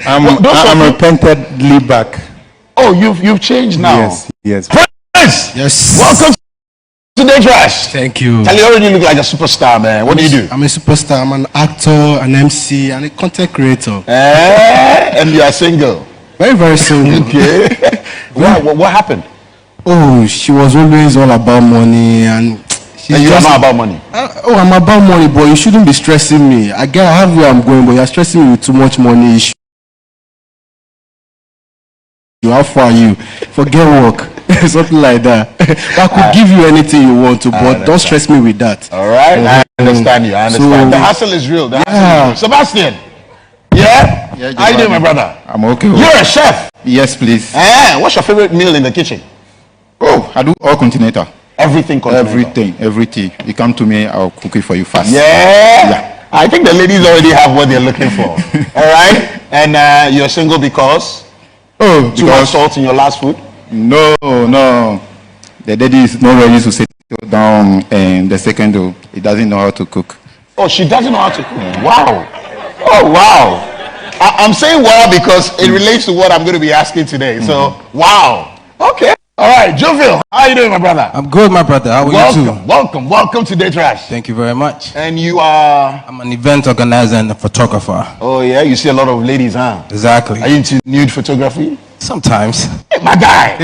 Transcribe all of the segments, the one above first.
I'm repentantly back. Oh, you've changed now. Yes. Friends! Yes. Welcome to Day Trash. Thank you. Tell you already look like a superstar, man. What do you do? I'm a superstar. I'm an actor, an MC, and a content creator. And you are single. Very, very single. Okay. What happened? Oh, she was always all about money, and you are not about money. I'm about money, but you shouldn't be stressing me. I have where I'm going, but you're stressing me with too much money. How far are you? Forget work. Something like that. I could give you anything you want to, but don't stress me with that. All right, I understand you. I understand. The hustle is real. Sebastian. Yeah? How you doing, my brother? I'm okay. You're a chef. Yes, please. What's your favorite meal in the kitchen? Oh, I do all continental. Everything continental. Everything. You come to me, I'll cook it for you fast. Yeah. I think the ladies already have what they're looking for. All right? And you're single because? Oh, too much salt in your last food? No. The daddy is not ready to settle down, and the second, he doesn't know how to cook. Oh, she doesn't know how to cook. Wow. Oh, wow. I'm saying wow because it relates to what I'm going to be asking today. So, wow. Okay. All right, Jovil, how are you doing, my brother? I'm good, my brother. How are you too? Welcome to Day Trash. Thank you very much. And you are? I'm an event organizer and a photographer. Oh, yeah? You see a lot of ladies, huh? Exactly. Are you into nude photography? Sometimes. Hey, my guy.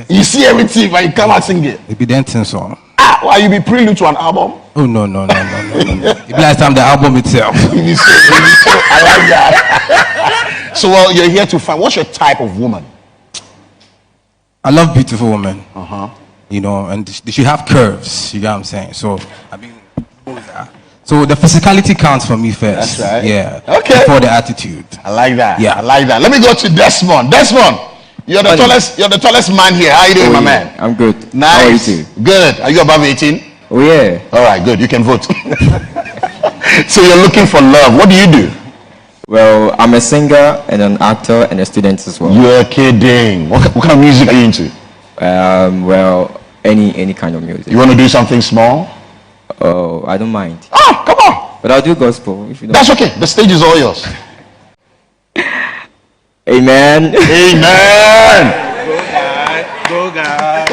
You see everything, but you come out sing it. It be dancing song. Why you be prelude to an album? Oh, no. It be last time the album itself. I like that. So, you're here to find, what's your type of woman? I love beautiful women. You know, and they should have curves. You know what I'm saying? So, so the physicality counts for me first. That's right. Yeah. Okay. Before the attitude. I like that. Yeah. I like that. Let me go to Desmond. Desmond, you're the tallest. You're the tallest man here. How are you doing, my man? I'm good. Nice. How are you too? Good. Are you above 18? Oh yeah. All right. Good. You can vote. So you're looking for love. What do you do? Well, I'm a singer and an actor and a student as well. You're kidding. What kind of music are you into? Well, any kind of music. You want to do something small? Oh, I don't mind. Oh, come on. But I'll do gospel if you don't. That's okay. The stage is all yours. Amen. Amen. Go God.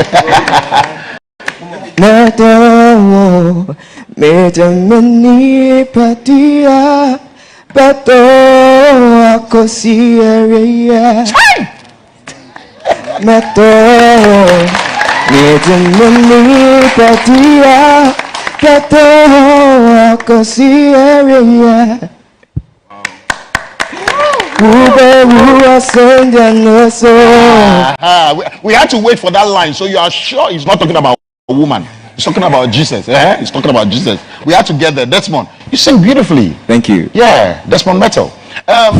We had to wait for that line, so you are sure he's not talking about a woman. He's talking about Jesus. He's talking about Jesus. We had to get there. Desmond, you sing beautifully. Thank you. Yeah, Desmond Metal.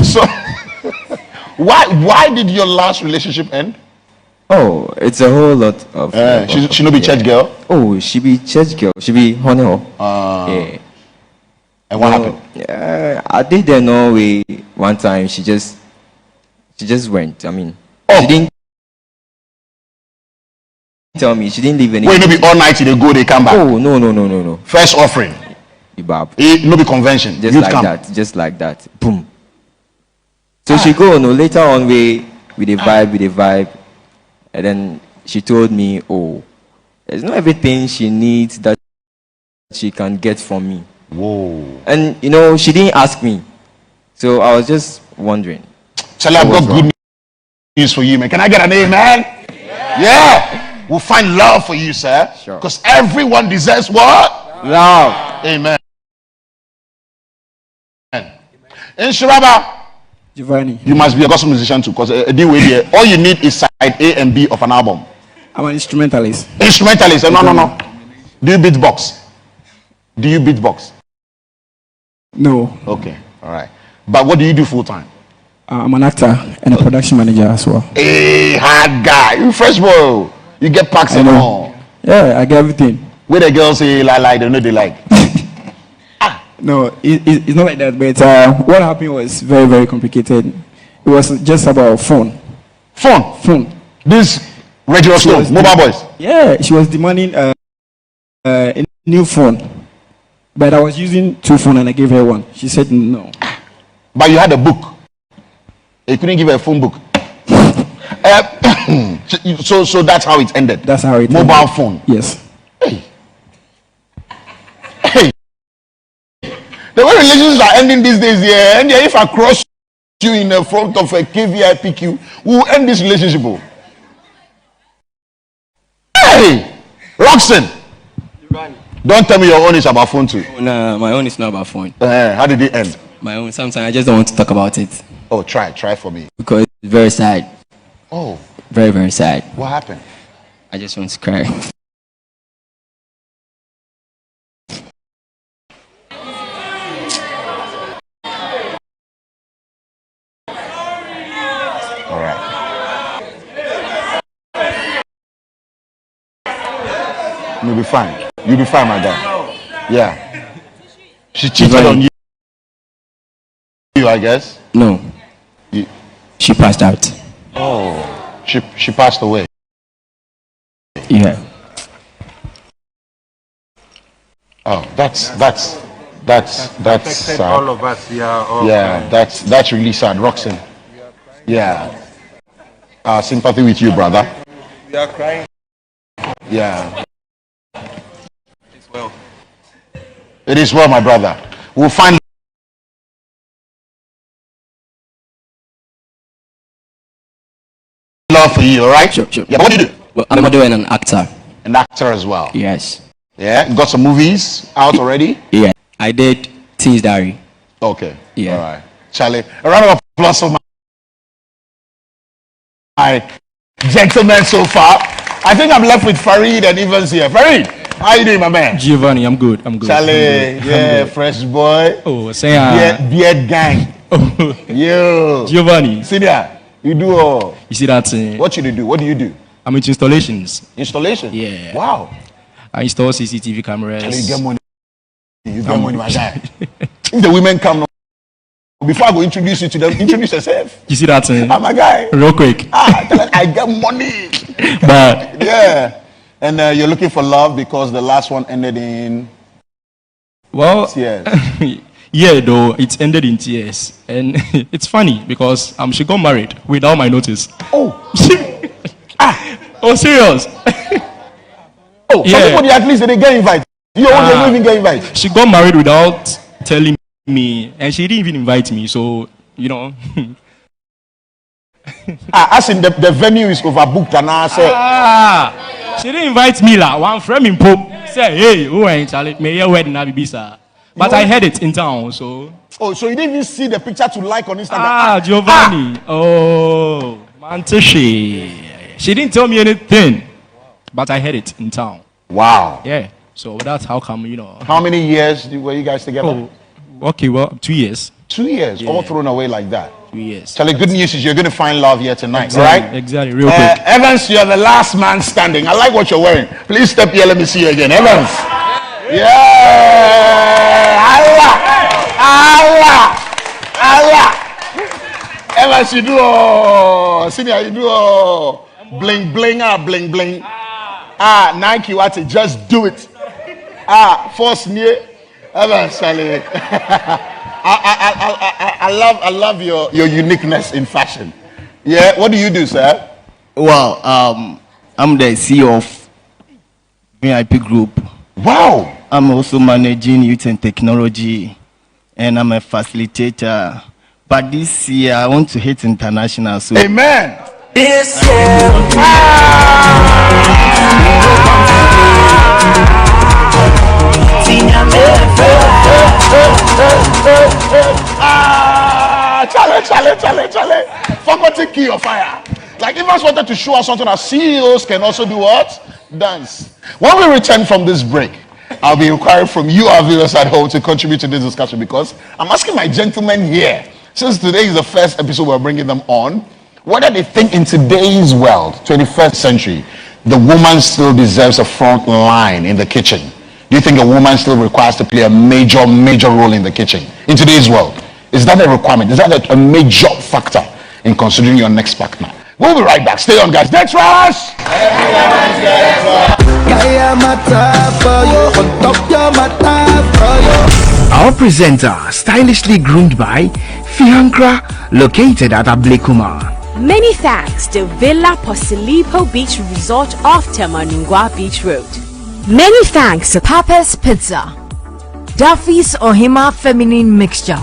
So, why did your last relationship end? Oh, it's a whole lot of. She no be church girl. Oh, she be church girl. She be honey. Yeah. And what happened? I did the Norway one time. She just went. I mean, she didn't tell me. She didn't leave any. Wait, no be all night they go, they come back. Oh no. First offering. Ibab. No be convention. Just like that. Just like that. Boom. So she go. No, later on we the vibe, and then she told me, oh, there's not everything she needs that she can get from me. Whoa. And she didn't ask me, so I was just wondering. Shall I've got good news for you, man. Can I get an amen? Yeah. We'll find love for you, sir. Sure. Because everyone deserves what? Love. Amen. In Shiraba, Giovanni, you must be a gospel musician too, because all you need is side A and B of an album. I'm an instrumentalist. Instrumentalist? No. Do you beatbox? No. Okay, all right. But what do you do full time? I'm an actor and a production manager as well. Hey, hard guy. You fresh boy. You get packs and all. Yeah, I get everything. Where the girls say like, they know they like. No, it's not like that. But what happened was very, very complicated. It was just about phone. Phone? This radio store, mobile boys? Yeah, she was demanding a new phone. But I was using 2 phones and I gave her one. She said no. But you had a book? He couldn't give her a phone book. So that's how it ended. That's how it Mobile ended. phone. Yes. Hey. The way relationships are ending these days, yeah, and if I cross you in the front of a KVIPQ, we'll end this relationship. Hey, Roxanne. Don't tell me your own is about phone too. Oh, no, my own is not about phone. How did it end? My own, sometimes I just don't want to talk about it. Oh, try for me. Because it's very sad. Oh, Very, very sad. what happened? I just want to cry. All right. You'll be fine. You'll be fine, my guy. Yeah. She cheated on you, I guess. No, You, she passed out. oh, she passed away. Yeah. Oh, that's All of us, yeah. yeah, that's really sad, Roxanne. Yeah. Sympathy with you, brother. We are crying. Yeah. It's well. It is well, my brother. We'll find love for you, all right? Sure, sure. Yeah, but what do you do? Well, I'm a model and an actor. An actor as well. Yes. Yeah, got some movies out already? Yeah. I did Teens Diary. Okay. Yeah. All right. Charlie, a round of applause for my gentlemen so far. I think I'm left with Farid and Evans here. Farid, how you doing, my man? Giovanni, I'm good. I'm good. Charlie, I'm good. yeah, fresh boy. Oh, say Beard gang. Yo. Giovanni, Senior, you do all. you see that? What you do? What do you do? I'm into installations. Installation? Yeah. Wow. I install CCTV cameras. Charlie, you get money. You get money, my guy. If the women come, before I go introduce you to them, introduce yourself. You see that? I'm a guy. Real quick. Tell them I get money. But Yeah. And you're looking for love because the last one ended in well, tears. yeah, though it ended in tears, and it's funny because she got married without my notice. Oh. Oh, serious? Oh, Yeah. some people at least they get invited. You don't even get invited. She got married without telling me, and she didn't even invite me. So As in the venue is overbooked and I say, she didn't invite me lah. One friend in Pope say, "Hey, who ain't Charlie? May your wedding na be sir." But I heard it in town, so. oh, so you didn't even see the picture to like on Instagram. Giovanni. Oh, Mantishi. She didn't tell me anything, but I heard it in town. Wow. Yeah. So that's how come, How many years were you guys together? Oh, okay, well, 2 years. 2 years, all thrown away like that. 2 years. Charlie, good news is you're going to find love here tonight, Exactly, right? exactly, real quick. Evans, you're the last man standing. I like what you're wearing. Please step here. Let me see you again. Evans. Yeah. Allah. Allah. Allah. Evans, you do all. Senior, you do all. Bling, bling, bling, bling. Nike, what it? Just do it. Force near. Evans, Charlie. I love your uniqueness in fashion. Yeah, what do you do, sir? Well, I'm the CEO of VIP Group. Wow. I'm also managing youth and technology, and I'm a facilitator. But this year, I want to hit international. So Amen. This year, Charlie. Faculty key of fire. Like if I wanted to show us something that CEOs can also do what? Dance. When we return from this break, I'll be requiring from you, our viewers at home, to contribute to this discussion because I'm asking my gentlemen here, since today is the first episode we're bringing them on, whether they think in today's world, 21st century, the woman still deserves a front line in the kitchen. Do you think a woman still requires to play a major role in the kitchen in today's world? Is that a requirement? Is that a major factor in considering your next partner? We'll be right back. Stay on, guys. Next rush! yeah, my time for you. On top, you're my time for you. Our presenter, stylishly groomed by Fiankra, located at Ablekuma. Many thanks to Villa Posilipo Beach Resort off Temanungwa Beach Road. Many thanks to Papa's Pizza, Duffy's Ohima Feminine Mixture,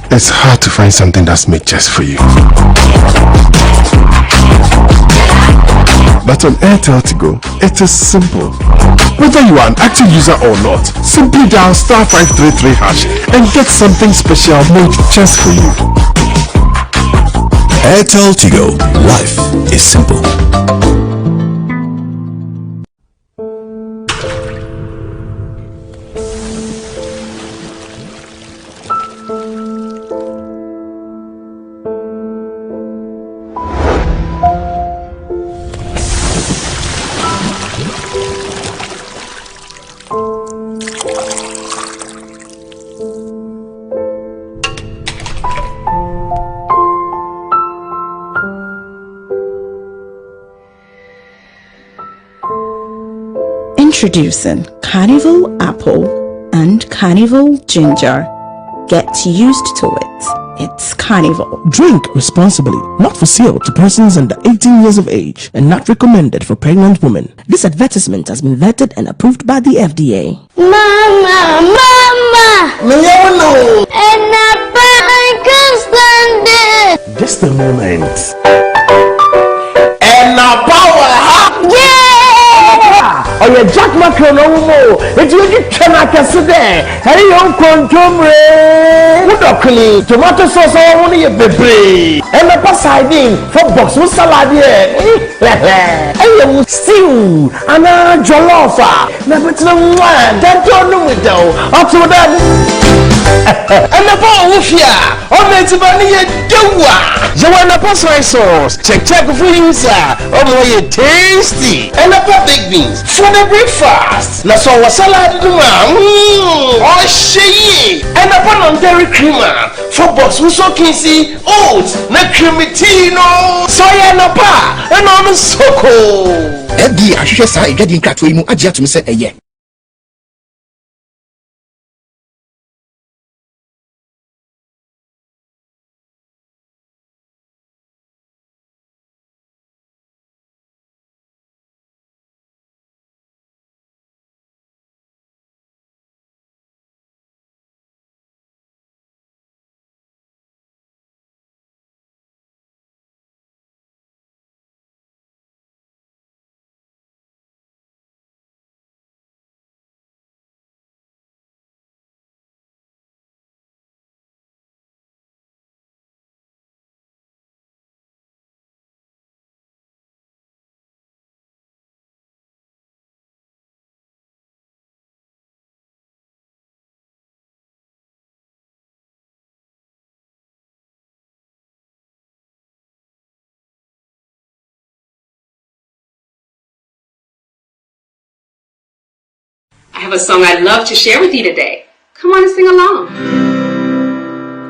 It's hard to find something that's made just for you. But on Airtel to Go, it is simple. Whether you are an active user or not, simply dial *533# and get something special made just for you. Airtel to Go. Life is simple. Introducing Carnival Apple and Carnival Ginger. Get used to it. It's Carnival. Drink responsibly. Not for sale to persons under 18 years of age and not recommended for pregnant women. This advertisement has been vetted and approved by the FDA. Mama! No! And I can't stand it! Just a moment. And now power! Yeah! Oh, yeah, Jack Macrono. It's when you cannot consider. Hey, you control. Udokli, tomato sauce, only a baby. And the pasading for box with salad. Hey, you stew. And a jollofa. Never to the one. That don't know it though. Up to that. And the ball with ya. On the Tivania Dowa. You want a pasta sauce. Check for you, sir. Oh, you're tasty. And the big beans. For the breakfast. Na so was salad do oh she and upon on dairy creamer for box we so can see oats na creamy tea no soya na pa and on soko Ebi ahwehwe sa edwadin kratwe mu agye atum se eye I have a song I'd love to share with you today. Come on and sing along.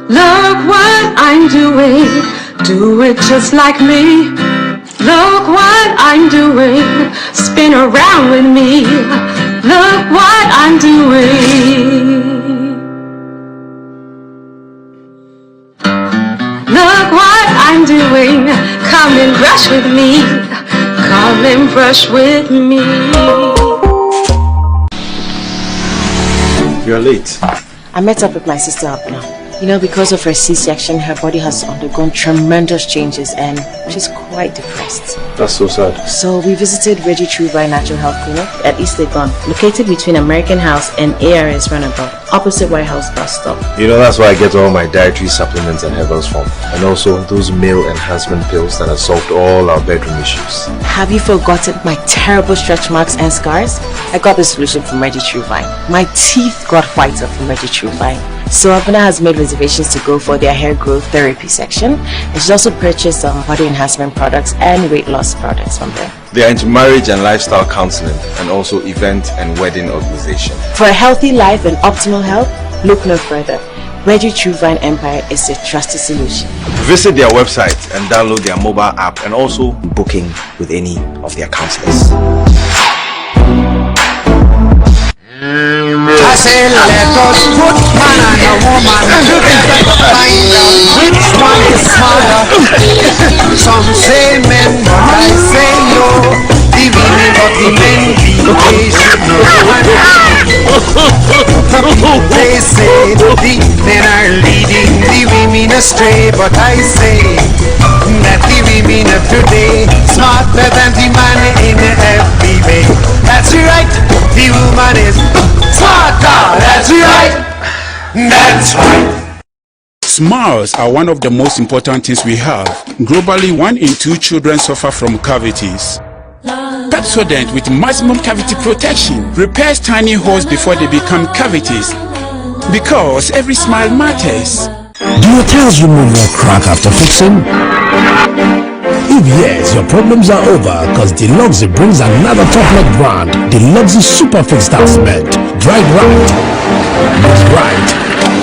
Look what I'm doing, do it just like me. Look what I'm doing, spin around with me. Look what I'm doing. Look what I'm doing, come and brush with me. Come and brush with me. You're late. I met up with my sister Abna. You know, because of her C-section, her body has undergone tremendous changes and she's quite depressed. That's so sad. So we visited Reggie Truvai Natural Health Clinic at East Legon, located between American House and ARS Runabout, opposite White House bus stop. You know, that's why I get all my dietary supplements and herbals from. And also those male enhancement pills that have solved all our bedroom issues. Have you forgotten my terrible stretch marks and scars? I got the solution from Reggie Truvai. My teeth got whiter from Reggie Truvai. So Abna has made reservations to go for their hair growth therapy section, and she's also purchased some body enhancement products and weight loss products from there. They are into marriage and lifestyle counseling and also event and wedding organization. For a healthy life and optimal health, look no further. Reggie True Vine Empire is a trusted solution. Visit their website and download their mobile app, and also booking with any of their counselors. I say let us put man and a woman together to find out which one is smarter. Some say men, but I say no. The women, but the men, they should know. They say the men are leading the women astray, but I say that the women of today smarter than the man in every way. That's right, the woman is smarter. That's right. That's right. Smiles are one of the most important things we have. Globally, 1 in 2 children suffer from cavities. Pepsodent with maximum cavity protection repairs tiny holes before they become cavities. Because every smile matters. Do your tails remove or crack after fixing? If yes, your problems are over, because Deluxe brings another top-notch brand, Deluxe Super Fix Style Cement. Dried right, mix right,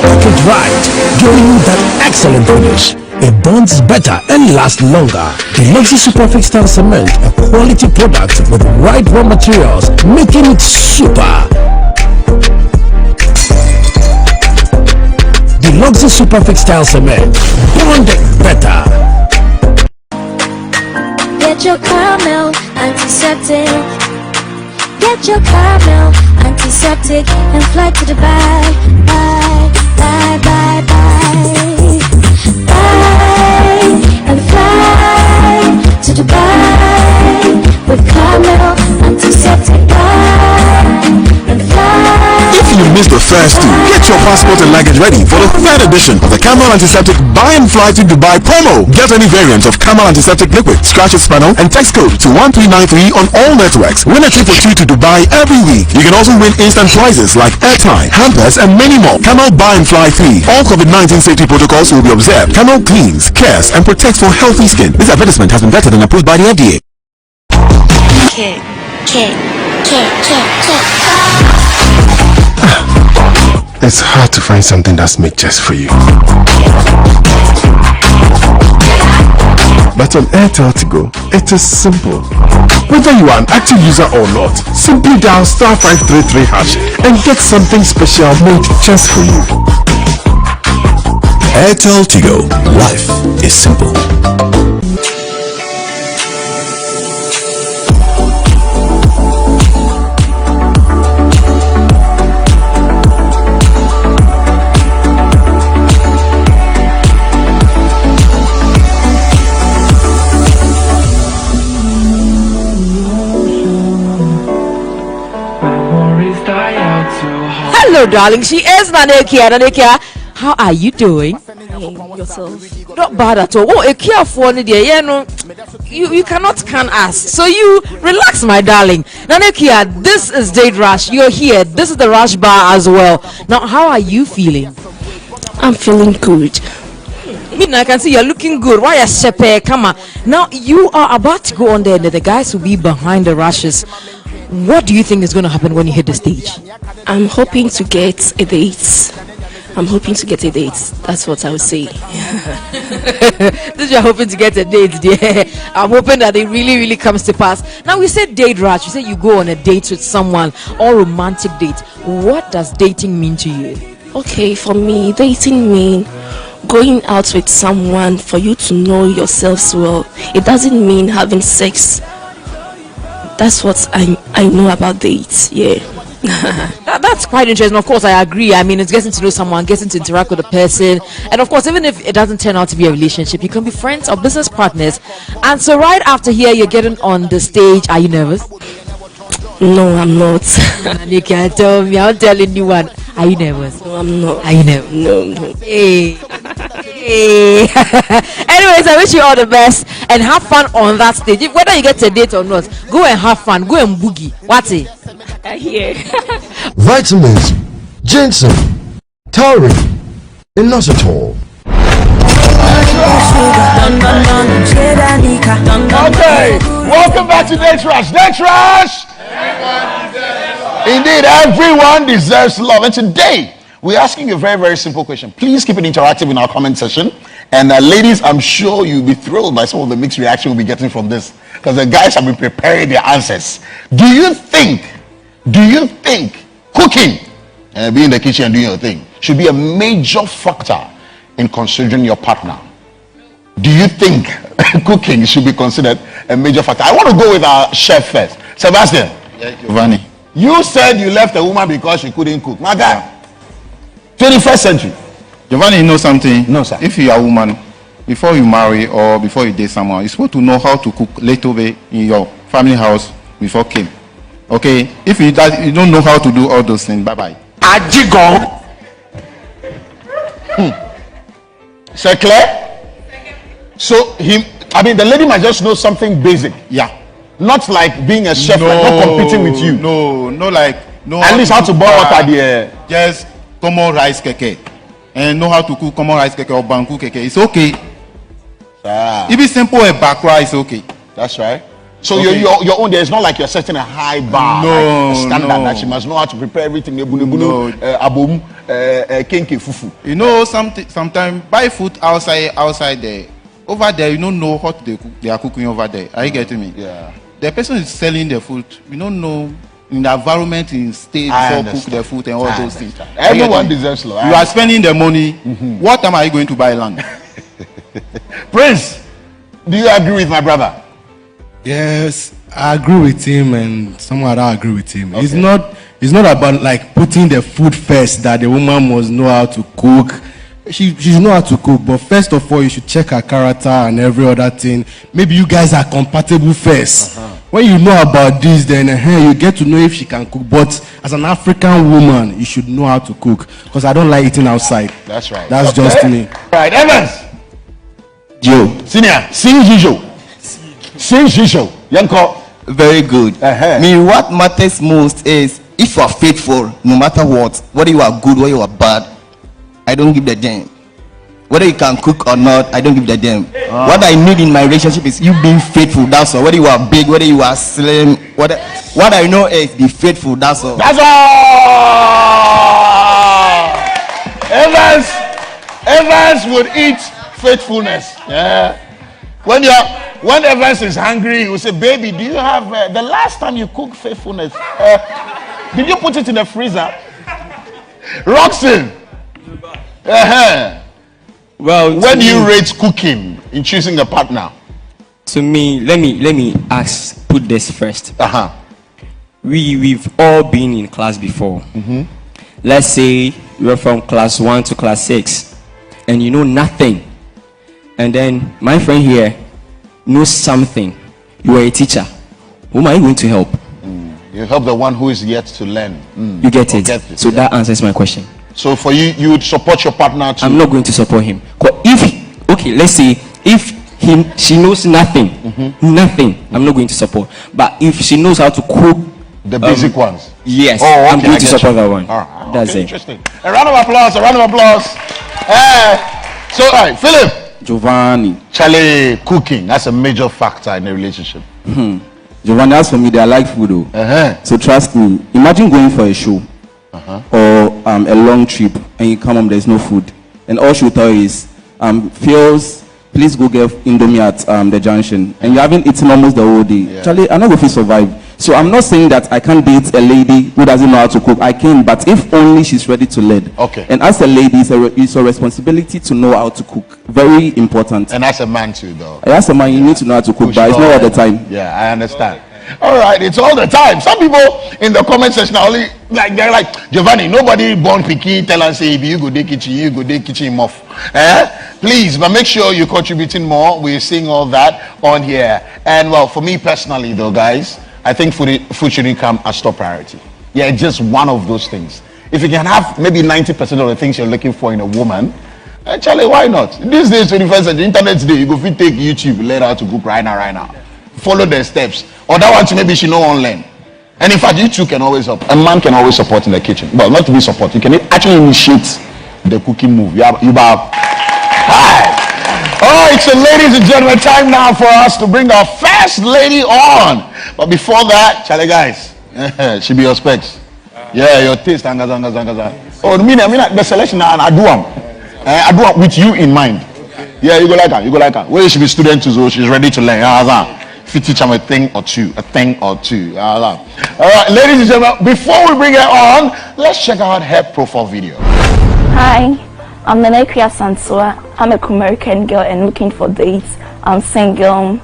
cook it right, giving you that excellent finish. It bonds better and lasts longer. Deluxe Super Fix Style Cement, a quality product with the right raw materials, making it super. Deluxe Super Fix Style Cement, bond better. Get your caramel antiseptic. Get your caramel antiseptic and fly to Dubai. Bye, bye, bye, bye. Bye and fly to Dubai with caramel antiseptic. Bye and fly. If you missed the first two, get your passport and luggage ready for the 3rd edition of the Camel Antiseptic Buy and Fly to Dubai promo. Get any variant of Camel Antiseptic Liquid, scratch its panel, and text code to 1393 on all networks. Win a trip or 2 to Dubai every week. You can also win instant prizes like airtime, hampers, and many more. Camel Buy and Fly 3. All COVID-19 safety protocols will be observed. Camel cleans, cares, and protects for healthy skin. This advertisement has been vetted and approved by the FDA. It's hard to find something that's made just for you. But on Airtel Tigo, it is simple. Whether you are an active user or not, simply dial *533# and get something special made just for you. Airtel Tigo. Life is simple. Hello, darling. She is Nanekia. Nanekia, how are you doing? Yourself. Not bad at all. Oh, a care for you cannot can us. So you relax, my darling. Nanekia, this is Date Rush. You're here. This is the Rush Bar as well. Now, how are you feeling? I'm feeling good. I can see you're looking good. Why a shepe? Come on. Now you are about to go on there, and the guys will be behind the rushes. What do you think is going to happen when you hit the stage? I'm hoping to get a date. That's what I would say. This you're hoping to get a date, dear. I'm hoping that it really, really comes to pass. Now, we said date rush. You said you go on a date with someone or romantic date. What does dating mean to you? Okay, for me, dating means going out with someone for you to know yourselves well. It doesn't mean having sex. That's what I know about dates. Yeah. That's quite interesting. Of course, I agree. I mean, it's getting to know someone, getting to interact with a person, and of course, even if it doesn't turn out to be a relationship, you can be friends or business partners. And so, right after here, you're getting on the stage. Are you nervous? No, I'm not. You can't tell me. I'm telling you one. Are you nervous? No, I'm not. Are you nervous? No. Hey. Anyways, I wish you all the best and have fun on that stage. Whether you get a date or not, go and have fun. Go and boogie. What's it? I hear. Vitamins, ginseng, taurine, and not at all. Okay, welcome back to Date Rush. Date Rush! Indeed, everyone deserves love. And today, we're asking you a very, very simple question. Please keep it interactive in our comment section. And ladies, I'm sure you'll be thrilled by some of the mixed reaction we'll be getting from this, because the guys have been preparing their answers. Do you think cooking, being in the kitchen and doing your thing, should be a major factor in considering your partner? Do you think cooking should be considered a major factor? I want to go with our chef first. Sebastian. Yeah, Giovanni. You said you left a woman because she couldn't cook. My guy, 21st century. Giovanni, you know something? No, sir. If you are a woman, before you marry or before you date someone, you're supposed to know how to cook little bit in your family house before came. Okay? If you don't know how to do all those things, bye-bye. Ajigon. C'est clair? So the lady might just know something basic. Yeah. Not like being a chef, like not competing with you. At least how to boil water there. Just common rice keke. And know how to cook common rice keke or banku keke. It's okay. If it's simple and bakra, it's okay. That's right. So okay. your own, there's not like you're setting a high bar, like a standard that she must know how to prepare everything. Abum, kenke, fufu. You know, sometimes buy food outside there. Over there, you don't know what they are cooking over there. Are you getting me? Yeah. The person is selling the food. You don't know in the environment in state before cook the food and all those things. Everyone deserves love. You are spending the money. What time are you going to buy land? Prince, do you agree with my brother? Yes, I agree with him, and somehow I agree with him. Okay. It's not about like putting the food first, that the woman must know how to cook. She know how to cook, but first of all, you should check her character and every other thing. Maybe you guys are compatible first. When you know about this, then you get to know if she can cook. But as an African woman, you should know how to cook, because I don't like eating outside. That's right. That's just me. Right, Evans. Joe. Senior. Sinjijo. Yanko. Very good. Me, what matters most is if you are faithful, no matter what, whether you are good or you are bad, I don't give the damn. Whether you can cook or not, I don't give the damn. What I need in my relationship is you being faithful. That's all. Whether you are big, whether you are slim, what I know is be faithful. That's all. That's all. Evans would eat faithfulness. Yeah. When Evans is hungry, he will say, "Baby, do you have the last time you cooked faithfulness? Did you put it in the freezer?" Roxanne. Well, when do you rate cooking in choosing a partner? To me, let me put this first. We've all been in class before. Let's say you're from class 1 to class 6 and you know nothing, and then my friend here knows something. You are a teacher. Whom are you going to help? You help the one who is yet to learn. You get it. So that answers my question. So for you would support your partner too? I'm not going to support him. Let's say if she knows nothing, I'm not going to support. But if she knows how to cook the basic ones, yes, I'm going to support that one. That's it. Interesting. A round of applause. So, all right, Philip. Giovanni. Charlie, cooking, that's a major factor in a relationship. Giovanni, as for me, I like food though. So trust me, imagine going for a show or a long trip and you come home, there's no food. And all she'll tell you is, Feels, please go get Indomie at the junction. And you haven't eaten almost the whole day. Charlie, I'm not going to survive. So I'm not saying that I can't date a lady who doesn't know how to cook. I can, but if only she's ready to learn. Okay. And as a lady, it's a responsibility to know how to cook. Very important. And as a man too, though. As a man, you need to know how to cook, but it's not all the time. Yeah, I understand. All right, it's all the time. Some people in the comment section are only they're like, Giovanni, nobody born picky tell and say, if you go to kitchen muff. Please, but make sure you're contributing more. We're seeing all that on here. And well, for me personally though, guys, I think food shouldn't come as top priority. Yeah, it's just one of those things. If you can have maybe 90% of the things you're looking for in a woman, Charlie, why not? These days, 21st century, internet today, you go fit take YouTube, learn how to cook right now. Follow the steps. Or that one, maybe she know online. And in fact, you two can always help. A man can always support in the kitchen. Well, not to be support. You can actually initiate the cooking move. Hi. All right, so ladies and gentlemen, time now for us to bring our first lady on. But before that, Charlie, guys, she be your specs. Yeah, your taste. Oh, I mean the selection and I do am with you in mind. Yeah, you go like that. You go like that. Well, she be student too, so she's ready to learn. If you teach them a thing or two. All right, ladies and gentlemen, before we bring her on, let's check out her profile video. Hi, I'm Nanekia Sansua. I'm a American girl and looking for dates. I'm single.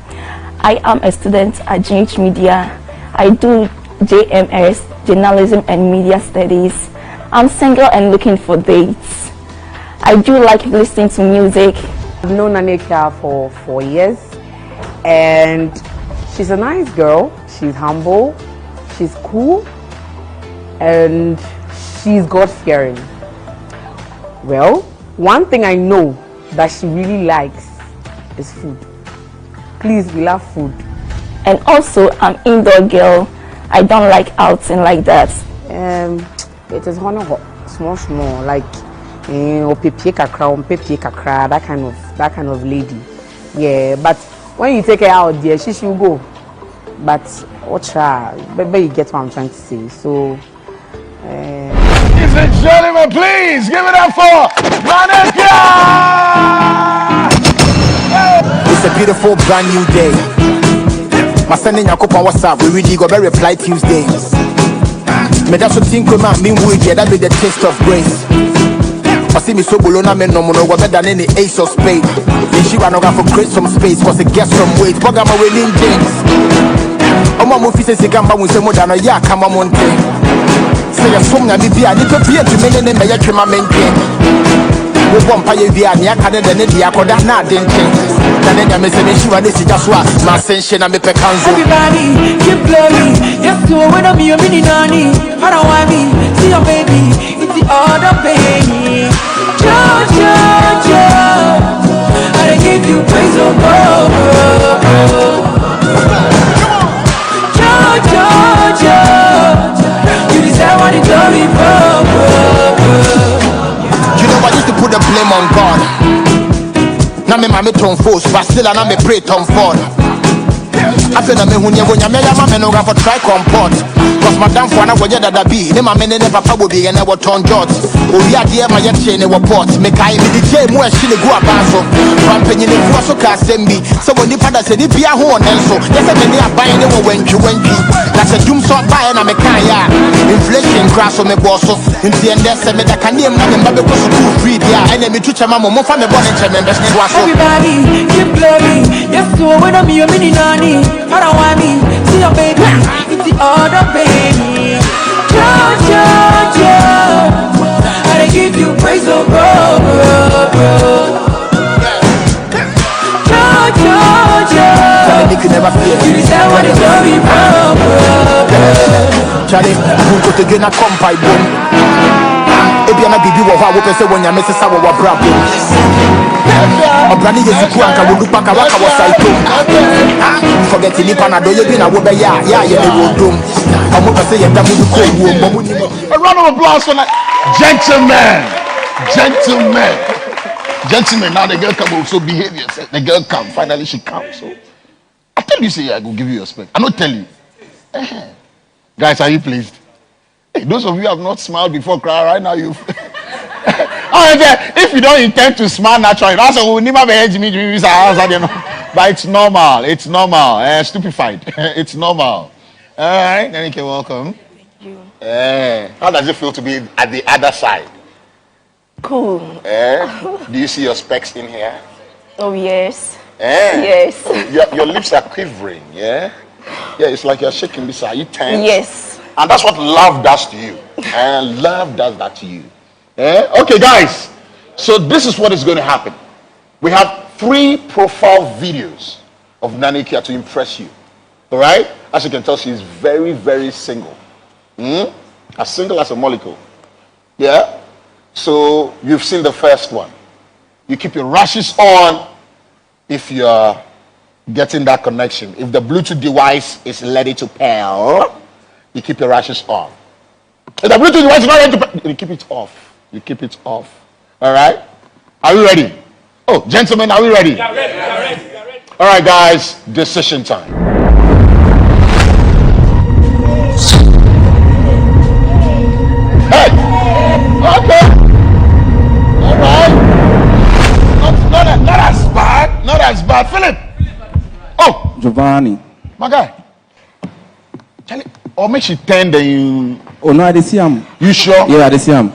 I am a student at GH Media. I do JMS, Journalism and Media Studies. I'm single and looking for dates. I do like listening to music. I've known Nanekia for 4 years, and she's a nice girl. She's humble, she's cool, and she's God-fearing. Well, one thing I know that she really likes is food. Please, we love food. And also, I'm indoor girl. I don't like outing like that. It is small, like that kind of lady. Yeah, but when you take her out there, she should go. But baby, you get what I'm trying to say. So, ladies and gentlemen, please give it up for Nanekia! It's a beautiful brand new day. My son in Yakop on WhatsApp, we really got a reply Tuesday. Me that's what think we might mean with you, that be the taste of grace. I see me so below na me no more better than any ace of spade. Then she ran over for create some space, cause it gets some weight. Program a winning James. Oh my movie says you can buy with some more than a yak, come on thing. Say a song and be a little beer to me and may I my maintain. We won't pay via Niaka than the Yakoda, not didn't change. And then I miss a mission, this is just what my sensation and me pecans. Everybody, keep blowing. Yes, to when I'm your mini nanny. I don't want me, see your baby. It's the other baby. Joe. I give you praise, oh, Joe. You deserve what it's glory, You know, I used to put the blame on God. Now me mama turn force, but still I me pray turn forward. I feel me when you no for try comport. Cause madam for na woje that be. Ne mama ne papa will be and I will turn jot. Oh yeah, dear my chain ne report. Me kai me the jam where she go abanso. Ramping in the so ka sembi. So when the father said if you are home so. Yes, I mean they are buying them when you. That's a doom so buy and I'm a kaya. Inflation crash on me boss. In the end, there's a me that can name na me baby go school free there. And me to chama mo fa me born in chama. Everybody, keep blowing. Yes, so when I'm your mini nanny. I don't want me, see your baby. It's the other baby. Joe. I give you praise, oh, Joe. You can never feel. You deserve what it's glory, Charlie, who go to get a compy boom. If you're not giving what I say when you're missing some of our problem. A brand new Kuanka will look back at what I was saying. Forget to leave Panado, you've been a woman, yeah, you will do. I'm going to say, a round of applause for that. Gentlemen, now the girl come, so behave yourself. The girl come, finally she comes. So I tell you, say, I go give you respect. I not tell you. Guys, are you pleased? Hey, those of you who have not smiled before, cry right now, you. If you don't intend to smile naturally, that's why we never be me. But it's normal. Stupefied. It's normal. All right, Nanekia, welcome. Thank you. How does it feel to be at the other side? Cool. Do you see your specs in here? Oh yes. Yes. Your lips are quivering. Yeah, it's like you're shaking this. Are you tense? Yes. And that's what love does to you. And love does that to you. Okay, guys. So this is what is going to happen. We have 3 profile videos of Nanekia to impress you. All right? As you can tell, she is very, very single. As single as a molecule. Yeah? So you've seen the first one. You keep your rashes on if you're getting that connection. If the Bluetooth device is ready to pair, you keep your rashes on. If the Bluetooth device is not ready to pair, you keep it off. You keep it off. All right? Are we ready? Oh, gentlemen, are we ready? Yeah, ready. All right, guys, decision time. Hey! Okay. All right. Not as bad. Not as bad. Philip. Oh. Giovanni. My guy. Charlie. Or make she 10 then you. Oh no, I didn't see him. You sure? Yeah, I didn't see him.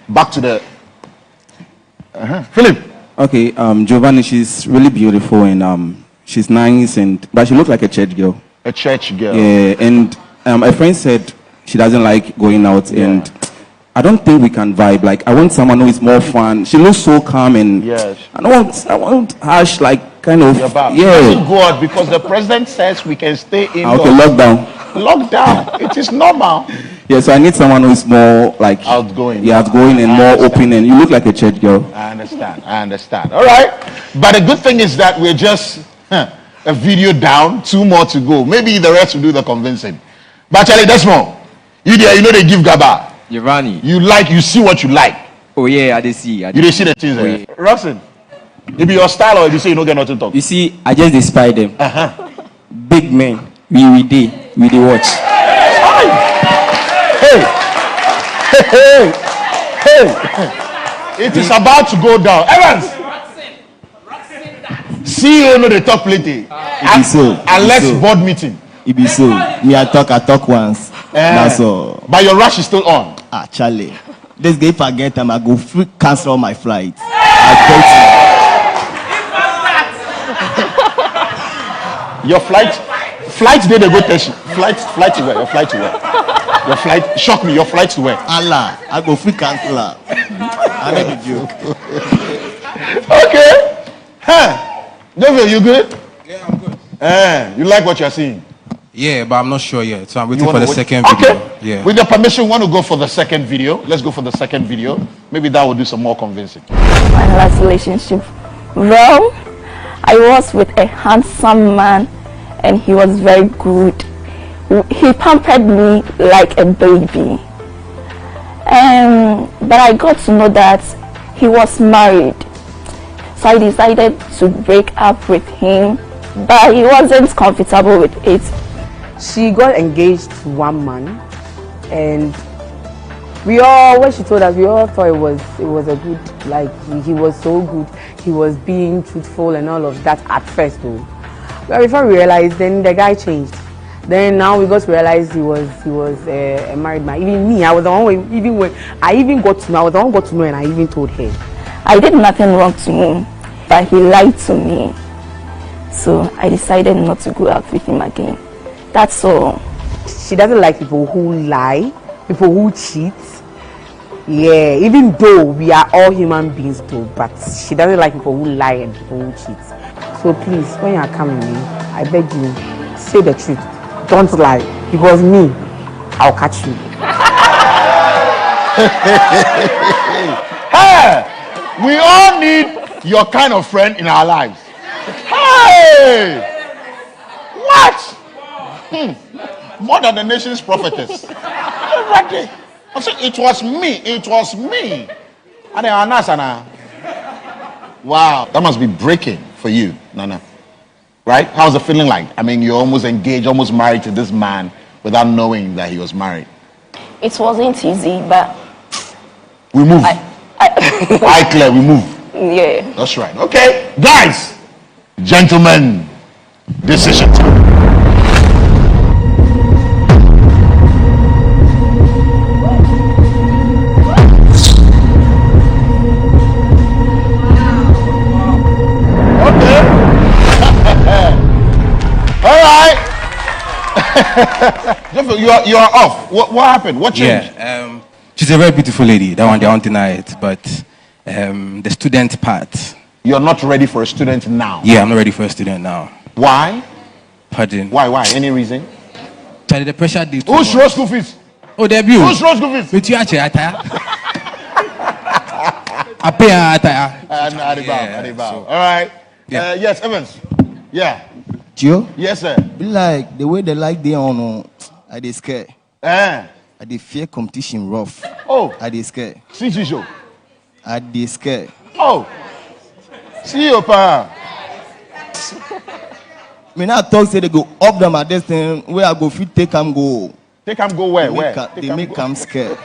Back to the. Philip. Okay, Giovanni, she's really beautiful and she's nice but she looks like a church girl. A church girl. Yeah, and a friend said she doesn't like going out and I don't think we can vibe. Like I want someone who is more fun. She looks so calm and yes. I want harsh, like kind of Doesn't go out because the president says we can stay in. Okay, lockdown. Lockdown. It is normal. Yeah, so I need someone who is more like outgoing. Yeah, outgoing and more open. And you look like a church girl. I understand. All right, but the good thing is that we're just a video down, 2 more to go. Maybe the rest will do the convincing. But Charlie, that's more. You there? You know they give Gaba. Giovanni. You see what you like. Oh yeah, I did see. You did see the things there. Yeah. Roxanne, it be your style or if you say you don't get nothing to talk. You see, I just despise them. Big men, we watch. Hey. It is about to go down. Evans. CEO no the talk plenty. Unless board meeting. It be so. Me I talk once. That's all. But your rush is still on. Charlie. This day if I get time I go free cancel all my flights. Your flight day they go test you. Flight to where? Your flight to where? Your flight shock me. Your flight to where? Allah, I go free cancel. I make a joke. Okay. David, you good? Yeah, I'm good. You like what you're seeing? Yeah, but I'm not sure yet. So I'm waiting for the second video. Okay. Yeah. With your permission, want to go for the second video? Let's go for the second video. Maybe that will do some more convincing. My last relationship. Well, I was with a handsome man and he was very good. He pampered me like a baby. But I got to know that he was married. So I decided to break up with him, but he wasn't comfortable with it. She got engaged to one man, and when she told us, we all thought it was a good, like he was so good, he was being truthful and all of that at first though. But before we realized, then the guy changed. Then now we got to realize he was a married man. Even me, I was the one. Even when I got to know, I was the one who got to know, and I even told her. I did nothing wrong to him, but he lied to me. So I decided not to go out with him again. That's all. She doesn't like people who lie, people who cheat. Yeah, even though we are all human beings though, but she doesn't like people who lie and people who cheat. So please, when you are coming in, I beg you, say the truth. Don't lie, because me, I'll catch you. Hey, we all need your kind of friend in our lives. Hey, what? More than the nation's prophetess. I said, it was me. Wow, that must be breaking for you, Nana. Right? How's the feeling like? I mean, you're almost engaged, almost married to this man without knowing that he was married. It wasn't easy, but we move. I Claire, we move. Yeah. That's right. Okay, guys, gentlemen, decision time. You are off. What happened? What changed? Yeah, she's a very beautiful lady. That one, they won't deny it. But the student part. You're not ready for a student now? Yeah, I'm not ready for a student now. Why? Pardon? Why? Any reason? Charlie, the pressure due to... Who's your school fees? Oh, debut. Who's your school fees? With you, actually, I pay All right. Yeah. Yes, Evans. Yeah. Joe? Yes, sir. Be like the way they like they on. I dey scared. I dey fear competition rough. Oh. I dey scared. See show. I dey scared. Oh. See you, pa. Me now talk say they go up them at this thing where I go fit take them go. Take them go where? They make them scared.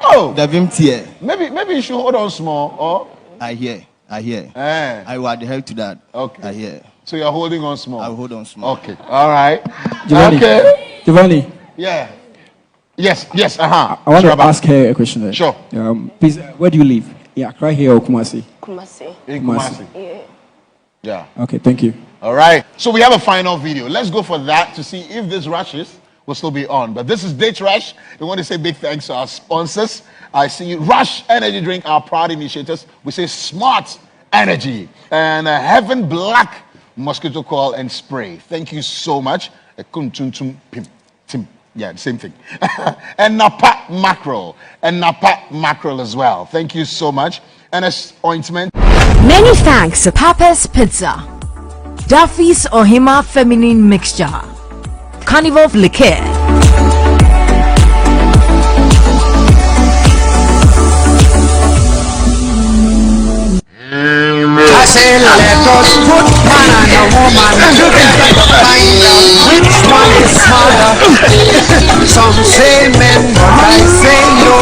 Oh, maybe you should hold on small. Or I hear. I will adhere to that. Okay. I hear. So you're holding on small. I'll hold on small. Okay. All right. Giovanni. Okay. Giovanni. Yeah. Yes. I want to ask her a question. Sure. Please, where do you live? Yeah, Accra here or Kumasi? Kumasi. In Kumasi. Yeah. Okay, thank you. All right. So we have a final video. Let's go for that to see if this Rushes will still be on. But this is Date Rush. We want to say big thanks to our sponsors. I see Rush Energy Drink, our proud initiators. We say Smart Energy and Heaven Black Mosquito Coil and Spray. Thank you so much. Yeah, the same thing. And Napa Mackerel. And Napa Mackerel as well. Thank you so much. And as ointment. Many thanks to Papa's Pizza, Duffy's Ohima Feminine Mixture, Carnival Liqueur, I say let us put man and a woman together to find out which one is smarter. Some say men, but I say no.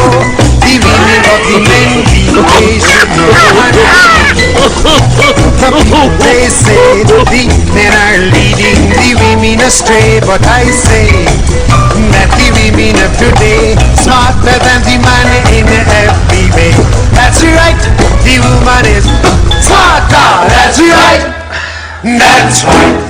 The women of the men, they should know. The people they say the men are leading the women astray, but I say that the women of today smarter than the man in every way. That's right, the woman is smarter. That's right. That's right.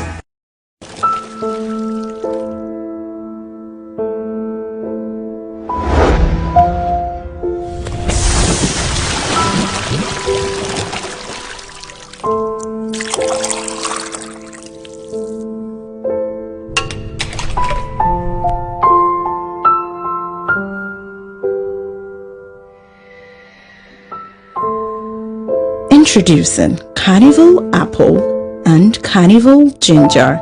Introducing Carnival Apple and Carnival Ginger.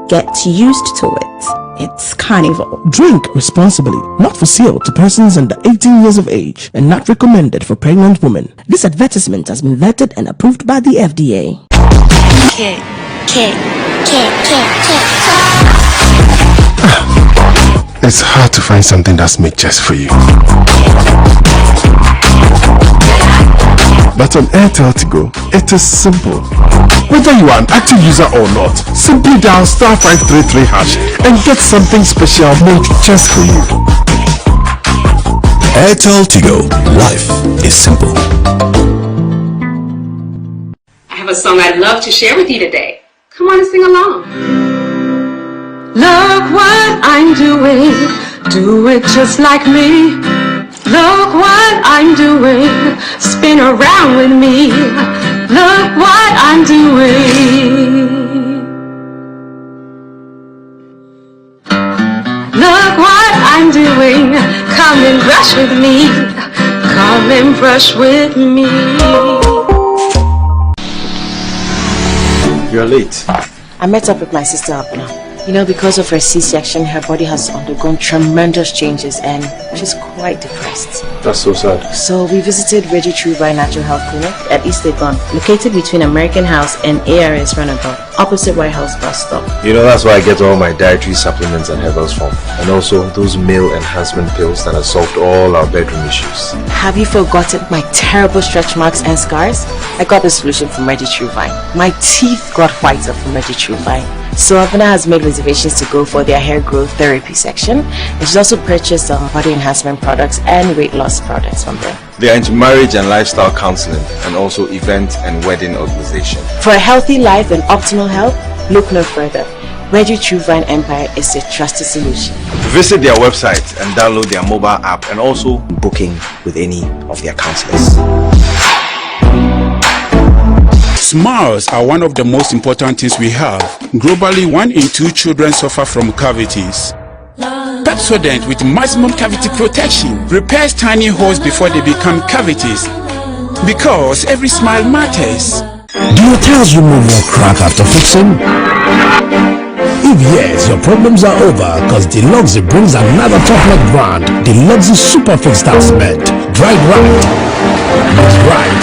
Get used to it. It's Carnival. Drink responsibly. Not for sale to persons under 18 years of age and not recommended for pregnant women. This advertisement has been vetted and approved by the FDA. It's hard to find something that's made just for you. But on Airtel Tigo, it is simple. Whether you are an active user or not, simply dial *533# and get something special made just for you. Airtel Tigo. Life is simple. I have a song I'd love to share with you today. Come on and sing along. Look what I'm doing. Do it just like me. Look what I'm doing, spin around with me. Look what I'm doing. Look what I'm doing, come and brush with me. Come and brush with me. You're late. I met up with my sister Abna. You know, because of her C-section, her body has undergone tremendous changes and she's quite depressed. That's so sad. So we visited Reggie Trubai Natural Health Clinic at East Legon, located between American House and ARS Runabout, opposite White House bus stop. You know, that's where I get all my dietary supplements and herbals from. And also those male enhancement pills that have solved all our bedroom issues. Have you forgotten my terrible stretch marks and scars? I got the solution from Reggie Trubai. My teeth got whiter from Reggie Trubai. So Abna has made reservations to go for their hair growth therapy section, and she's also purchased some body enhancement products and weight loss products from them. They are into marriage and lifestyle counseling and also event and wedding organization. For a healthy life and optimal health, look no further. Reggie Truvine Empire is a trusted solution. Visit their website and download their mobile app and also booking with any of their counselors. Smiles are one of the most important things we have. Globally, 1 in 2 children suffer from cavities. Pepsodent with maximum cavity protection repairs tiny holes before they become cavities. Because every smile matters. Do your tails remove your crack after fixing? If yes, your problems are over because Deluxe brings another top-notch brand, Deluxe Super Fix House Mint. Dried right, made right,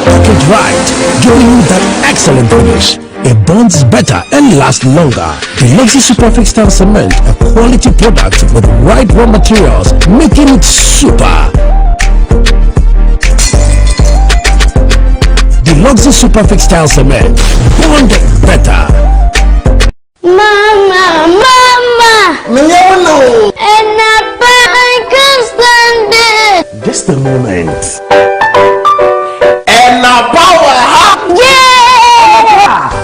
cook it right, giving you that excellent finish. It bonds better and lasts longer. The Luxy Superfix Style Cement, a quality product with right raw materials, making it super. The Luxy Superfix Style Cement, bond better. Mama, no. And I can't stand it. Just a moment. And now power, yeah.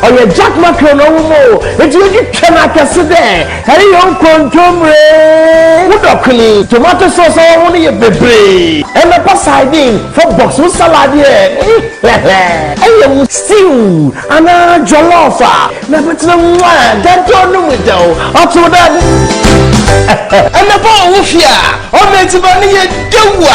Oh yeah, Jack Macron no. It's you cannot consider. Hey, you control. Broccoli, tomato sauce, I want you baby. And the pasadine for box with salad here. And you stew and a jollof. Never to the one that don't know it though. Up to that. And the ball of ya. Oh, it's about you do.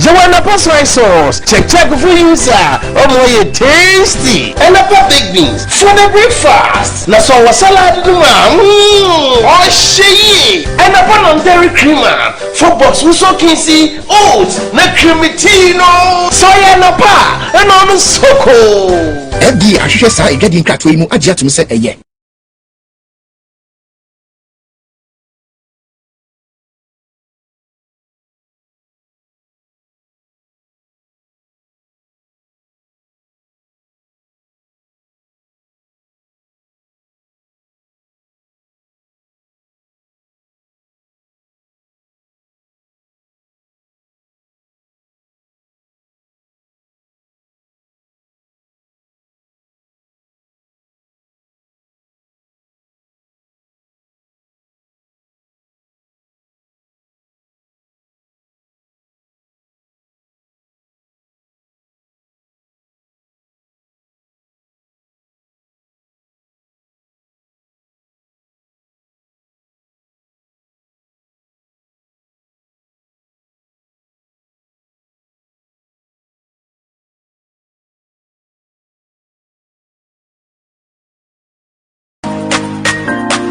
You want a pasta sauce. Check for you, sir. Oh, more tasty. And the big beans for the breakfast. Now, so a salad, oh, she. And a pan on dairy creamer for box with so kinsey, oats, not creamy tea, no. Soya no pa, and on so cold. Eddie, I should say, getting cat to him. I just say, yeah.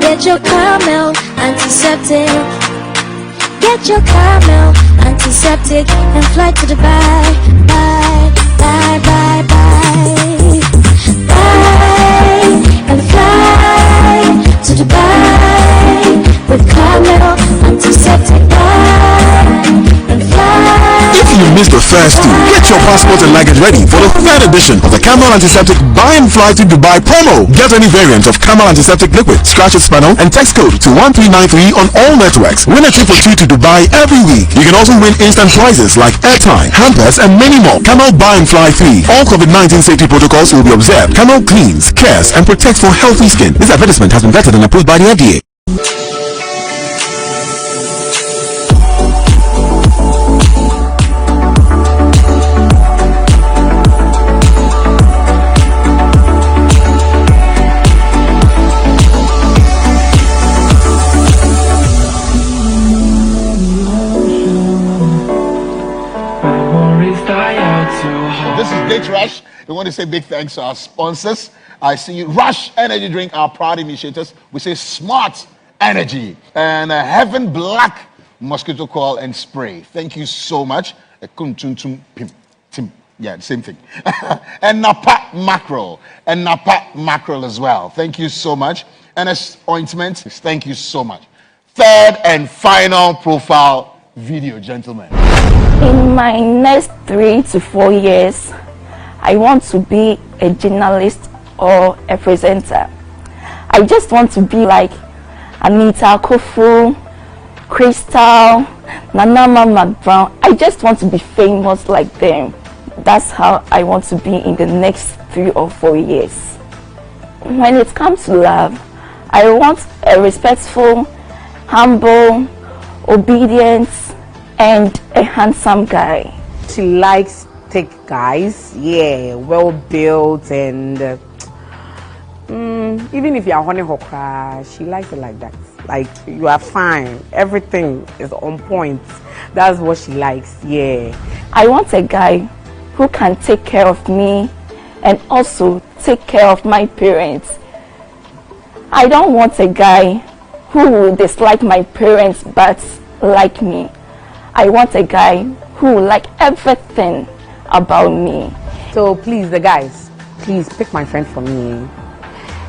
Get your caramel antiseptic. Get your caramel antiseptic and fly to Dubai. Bye, bye, bye, bye. Bye and fly to Dubai with caramel antiseptic. Bye and fly. If you missed the first two, get your passport and luggage ready for the third edition of the Camel Antiseptic Buy and Fly to Dubai promo. Get any variant of Camel Antiseptic liquid, scratch its panel, and text code to 1393 on all networks. Win a trip or two to Dubai every week. You can also win instant prizes like airtime, hampers, and many more. Camel Buy and Fly 3. All COVID-19 safety protocols will be observed. Camel cleans, cares, and protects for healthy skin. This advertisement has been vetted and approved by the FDA. Rush. We want to say big thanks to our sponsors. I see you. Rush Energy Drink, our proud initiators. We say Smart Energy and Heaven Black Mosquito Coil and Spray. Thank you so much. Yeah, same thing. And Napa Mackerel. And Napa Mackerel as well. Thank you so much. And as ointment, thank you so much. Third and final profile video, gentlemen. In my next 3 to 4 years, I want to be a journalist or a presenter. I just want to be like Anita Kofu, Crystal, Nanama McBrown. I just want to be famous like them. That's how I want to be in the next 3 or 4 years. When it comes to love, I want a respectful, humble, obedient, and a handsome guy. She likes thick guys, yeah, well built, and even if you are honey hokra, she likes it like that. Like, you are fine, everything is on point. That's what she likes, yeah. I want a guy who can take care of me and also take care of my parents. I don't want a guy who will dislike my parents but like me. I want a guy who will like everything about me. So please, the guys, please pick my friend for me.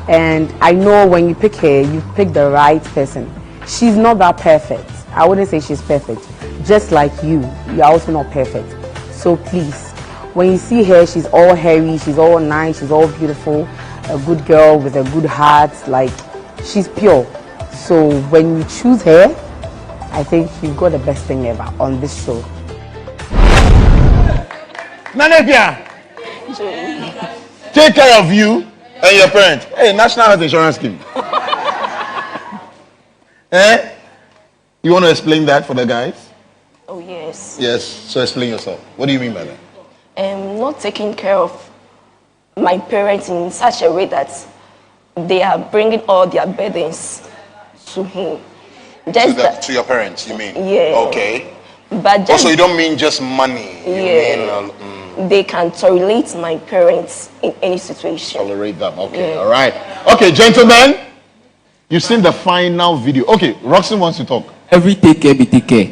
And I know when you pick her, you pick the right person. She's not that perfect. I wouldn't say she's perfect. Just like you are also not perfect. So please, when you see her, she's all hairy, she's all nice, she's all beautiful, a good girl with a good heart, like she's pure. So when you choose her, I think you've got the best thing ever on this show. Nanepia, take care of you and your parents. Hey, National Health Insurance Scheme. Eh? You want to explain that for the guys? Oh, yes. Yes, so explain yourself. What do you mean by that? Not taking care of my parents in such a way that they are bringing all their burdens to him. Just to your parents, you mean? Yeah. Okay. But just, also, you don't mean just money. Yeah. You mean, they can tolerate my parents in any situation. Tolerate them. Okay. Yeah. All right. Okay, gentlemen, you've seen the final video. Okay, Roxanne wants to talk. Every take care be take care.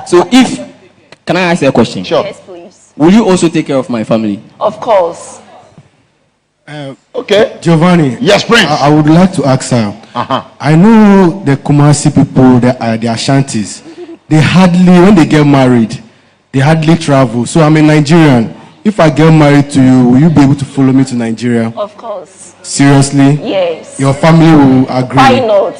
So can I ask you a question? Sure. Yes, please. Will you also take care of my family? Of course. Okay. Giovanni. Yes, Prince. I would like to ask her. I know the Kumasi people, the Ashantis, they hardly, when they get married, they hardly travel. So I'm a Nigerian. If I get married to you, will you be able to follow me to Nigeria? Of course. Seriously? Yes. Your family will agree? Why not?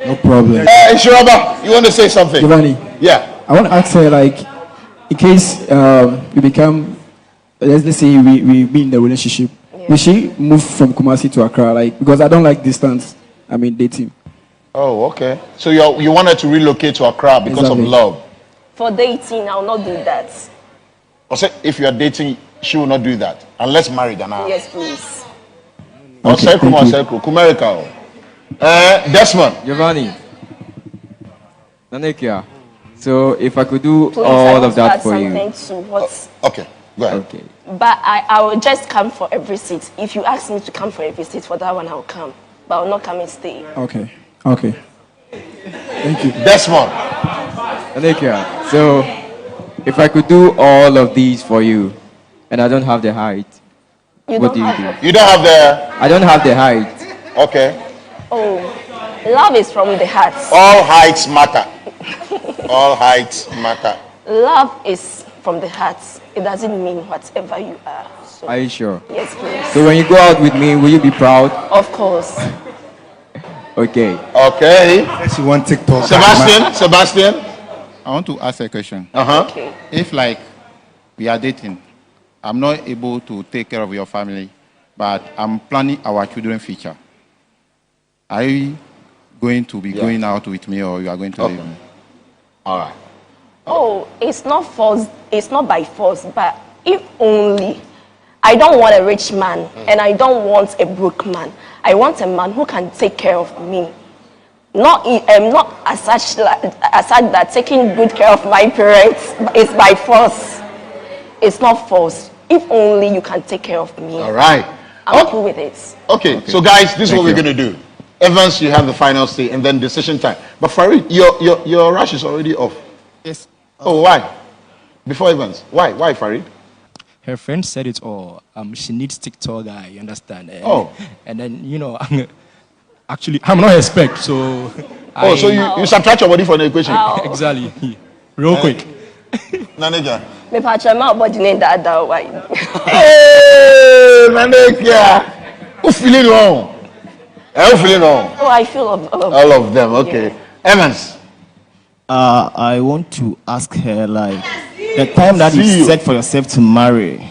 No problem. Shiraba, you want to say something? Giovanni. Yeah. I want to ask her, like, in case we become, let's say we be in the relationship, will she move from Kumasi to Accra? Like, because I don't like distance. I mean, dating. Oh, okay. So you wanted to relocate to Accra because of love? For dating, I will not do that. Also, if you are dating, she will not do that unless married. Yes, please. Okay, Kumarika. Desmond. Giovanni. Nanekia. So if I could do Please, all of that for you. Okay, go ahead. Okay. But I will just come for every seat. If you ask me to come for every seat, for that one I will come. But I will not come and stay. Okay. Okay. Thank you. Desmond. Nanekia. So if I could do all of these for you, and I don't have the height, what do you do? You don't have the... I don't have the height. Okay. Oh, love is from the heart. All heights matter. All heights matter. Love is from the heart. It doesn't mean whatever you are. So, Are you sure? yes, please. So when you go out with me, will you be proud? Of course. Okay. Okay. She want TikTok. Sebastian. I want to ask a question. Okay. If like we are dating, I'm not able to take care of your family, but I'm planning our children's future. Are you going to be going out with me, or you are going to leave me? All right. Oh, it's not force. It's not by force. But if only, I don't want a rich man, and I don't want a broke man. I want a man who can take care of me. Not as such that taking good care of my parents is by force. It's not force. If only you can take care of me. All right. I'm cool with it. Okay. So guys, this is what we're going to do. Evans, you have the final say, and then decision time. But Farid, your rush is already off. Yes. Oh, why? Before Evans, why Farid? Her friend said it all. She needs TikTok guy, you understand? And then, you know, I'm not her spec, so... So you subtract your body from the equation? Exactly. Real quick. Naneja. Me patcha ma body name that why. Hey, Naneja. Who feeling wrong? Who feeling wrong? Oh, I feel all of them. Okay. Yeah. Evans. I want to ask her, like, the time that you set for yourself to marry.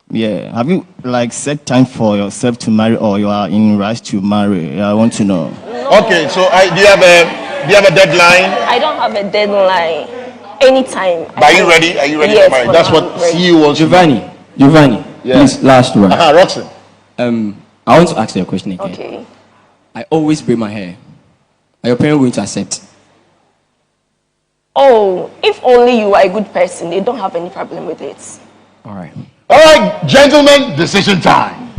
Yeah, have you like set time for yourself to marry, or you are in rush to marry? I want to know. No. Okay, so do you have a deadline? I don't have a deadline. Anytime. But are you ready? Are you ready yes, to marry? That's what CEO wants. Giovanni, please, last one. Roxanne. I want to ask you a question again. Okay. I always braid my hair. Are your parents going to accept? Oh, if only you are a good person, they don't have any problem with it. All right. All right, gentlemen, decision time.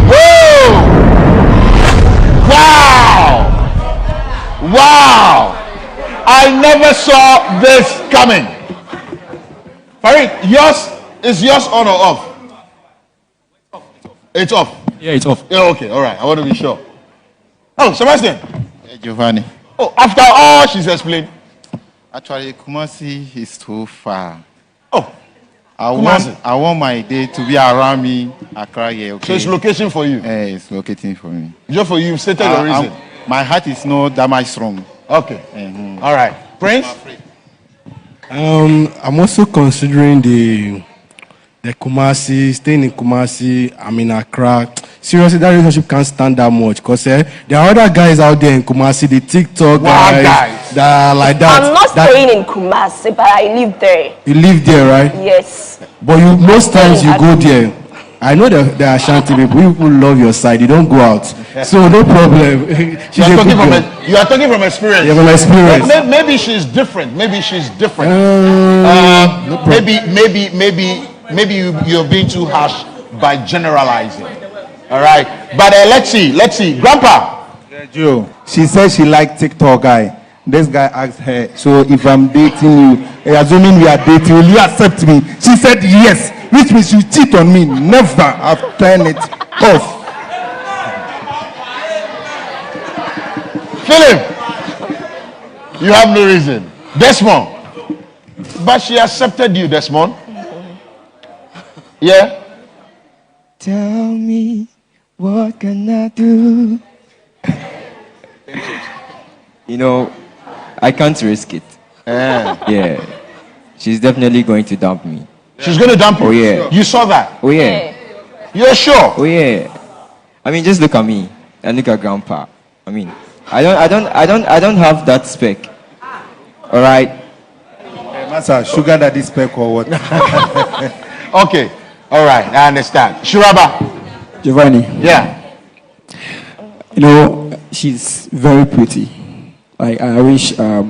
Whoa! Wow! Wow! I never saw this coming. Farid, is yours on or off? It's off. Yeah, it's off. Yeah, okay, all right. I want to be sure. Oh, Sebastian. Hey, Giovanni. Oh, after all she's explained. Actually, Kumasi is too far. Oh, I want my day to be around me, Accra here. Okay? So it's location for you? It's locating for me. Just for you, you've stated your reason. My heart is not that much strong. Okay. All right. Prince? I'm also considering the Kumasi, staying in Kumasi, I'm in Accra. Seriously, that relationship can't stand that much because there are other guys out there in Kumasi, the TikTok guys that are like that. I'm not staying in Kumasi, but I live there. You live there, right? Yes. But most times you go there. I know that there are Ashanti people. People love your side. You don't go out. So no problem. You are talking from experience. Yeah, from experience. Maybe she's different. Maybe you're being too harsh by generalizing. All right. But let's see. Grandpa. Joe, she said she liked TikTok guy. This guy asked her, so if I'm dating you, assuming we are dating, will you accept me? She said yes, which means you cheat on me. Never. I've turned it off. Philip, you have no reason. Desmond. But she accepted you, Desmond. Yeah? Tell me, what can I do? You know, I can't risk it. Yeah. She's definitely going to dump me. She's going to dump you? Oh, yeah. You saw that? Oh, yeah. You're sure? Oh, yeah. I mean, just look at me and look at Grandpa. I mean, I don't have that spec. All right? Master, sugar daddy spec or what? Okay. All right. I understand. Shuraba. Giovanni. Yeah. You know, she's very pretty. I wish I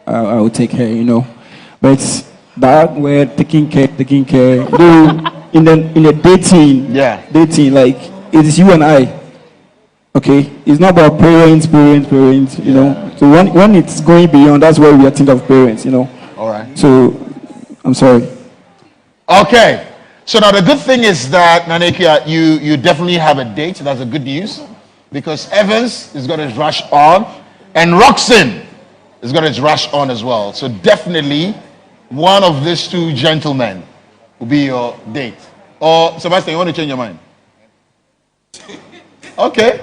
would take her, you know. But that word taking care, though in the dating, like it is you and I. Okay? It's not about parents, you know. So when it's going beyond, that's where we are thinking of parents, you know. All right. So I'm sorry. Okay. So now the good thing is that, Nanekia, you definitely have a date. That's a good news. Because Evans is going to rush on. And Roxanne is going to rush on as well. So definitely one of these two gentlemen will be your date. Or Sebastian, you want to change your mind? Okay.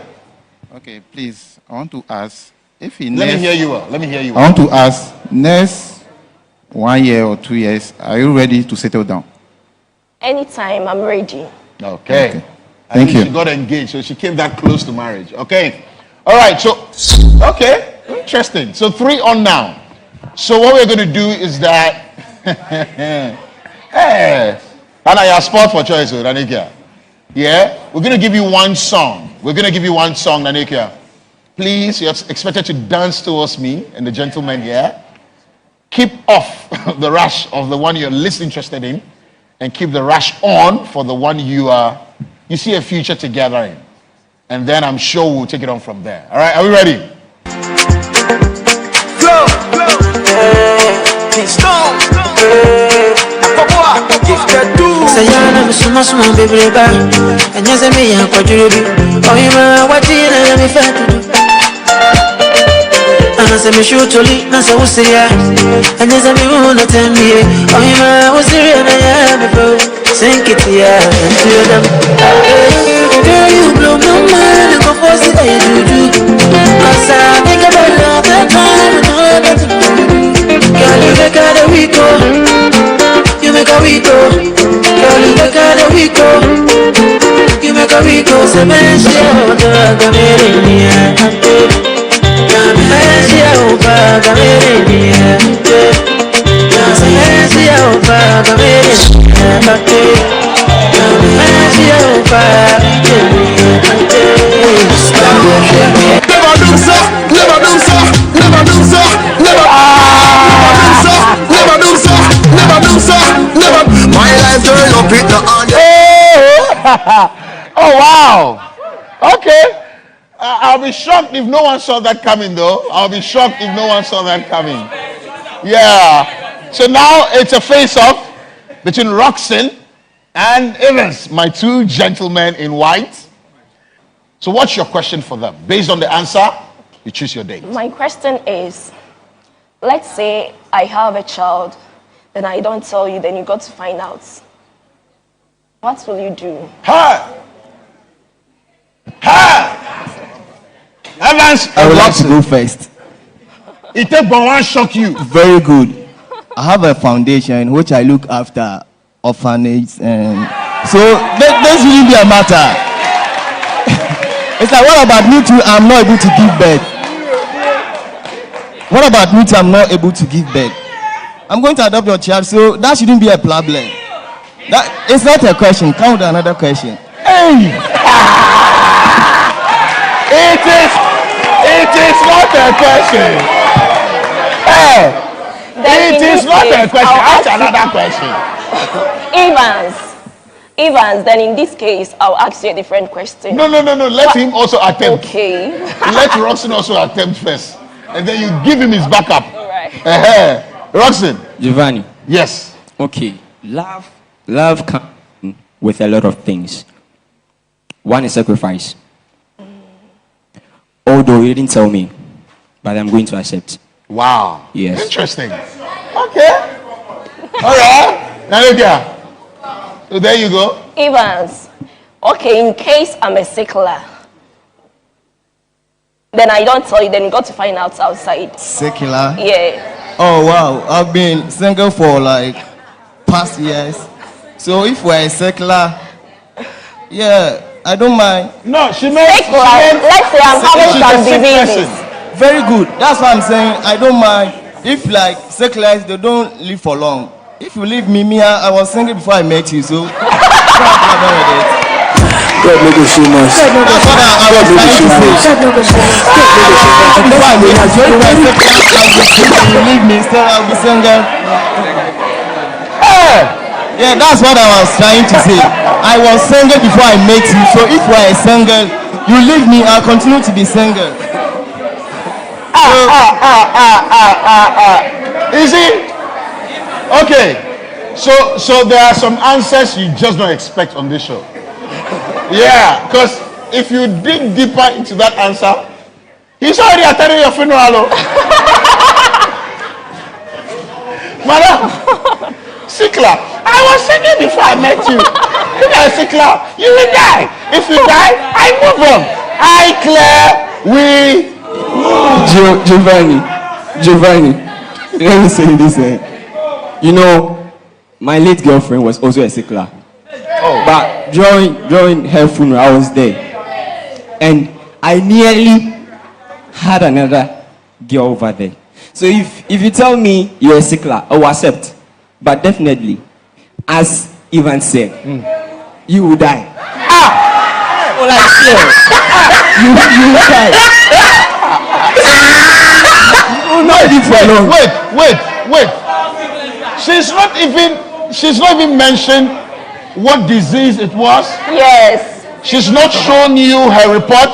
Okay, please. I want to ask if Let me hear you well. I want to ask, next 1 year or 2 years, are you ready to settle down? Anytime, I'm ready. Okay. Thank you. She got engaged, so she came that close to marriage. Okay. All right. So, okay. Interesting. So 3 on now. So what we're going to do is that, hey, Anna, your spot for choice, Nanekia. Yeah. We're going to give you one song. Nanekia. Please, you're expected to dance towards me and the gentleman here. Keep off the rush of the one you're least interested in, and keep the rush on for the one you see a future together in. And then I'm sure we'll take it on from there. All right, are we ready? Flow, stone, Sayana misuma suma baby ba, enyaze me ya kwa jurubi. Oyima watina ya mi fatu. Anase me shutuli, nase usiria. Enyaze me una temie. Oyima usiria na ya mi fo. Sink it ya, into your dam. Girl, you blow my mind, and go for it, I do. 'Cause I think about love that time and all that. Girl, you make out a week, you make a week, girl, you make out a week, you make a week, so man, she out the Gamerinia. She out the Gamerinia. So man, she out the Gamerinia. Oh wow. Okay. I'll be shocked if no one saw that coming though. Yeah. So now it's a face-off between Roxanne and Evans, my two gentlemen in white. So what's your question for them? Based on the answer, you choose your date. My question is, let's say I have a child, then I don't tell you, then you got to find out. What will you do? Evans, I would like to go first. It take one shock you. Very good. I have a foundation in which I look after orphanages, and so this really be a matter. It's like, what about me too? I'm not able to give birth. What about me too? I'm not able to give birth. I'm going to adopt your child, so that shouldn't be a problem. That it's not a question. Come with another question. Hey! It is not a question. Hey! It is not a question. Ask another question. Evans, then in this case, I'll ask you a different question. No. Let him also attempt. Okay. Let Roxanne also attempt first. And then you give him his backup. All right. Roxanne. Giovanni. Yes. Okay. Love comes with a lot of things. One is sacrifice. Although you didn't tell me, but I'm going to accept. Wow. Yes. Interesting. Okay. All right. Now look here. So there you go. Evans, okay, in case I'm a sickler, then I don't tell you, then you got to find out outside. Secular? Yeah. Oh wow, I've been single for like past years. So if we're a secular, yeah, I don't mind. No, she meant let's say I'm having some diseases. Very good. That's what I'm saying. I don't mind. If like seculars, they don't live for long. If you leave me, I was single before I met you, so God make you so much. That's what I was trying to say. You leave me, still I'll be single. Yeah, that's what I was trying to say. I was single before I met you, so if you are a single, you leave me, I'll continue to be single. Is it? Okay. So there are some answers you just don't expect on this show. Yeah, because if you dig deeper into that answer, he's already attending your funeral. Madam, Sikla, I was singing before I met you. If you're Sikla, you will die. If you die, I move on. I Claire, we Giovanni, let me say this. You know, my late girlfriend was also a sickler. Oh. But during her funeral, I was there. And I nearly had another girl over there. So if you tell me you're a sickler, I will accept. But definitely, as Ivan said, you will die. Oh, like sure. You will die. You will not live for long. Wait. She's not even mentioned what disease it was. Yes. She's not shown you her report.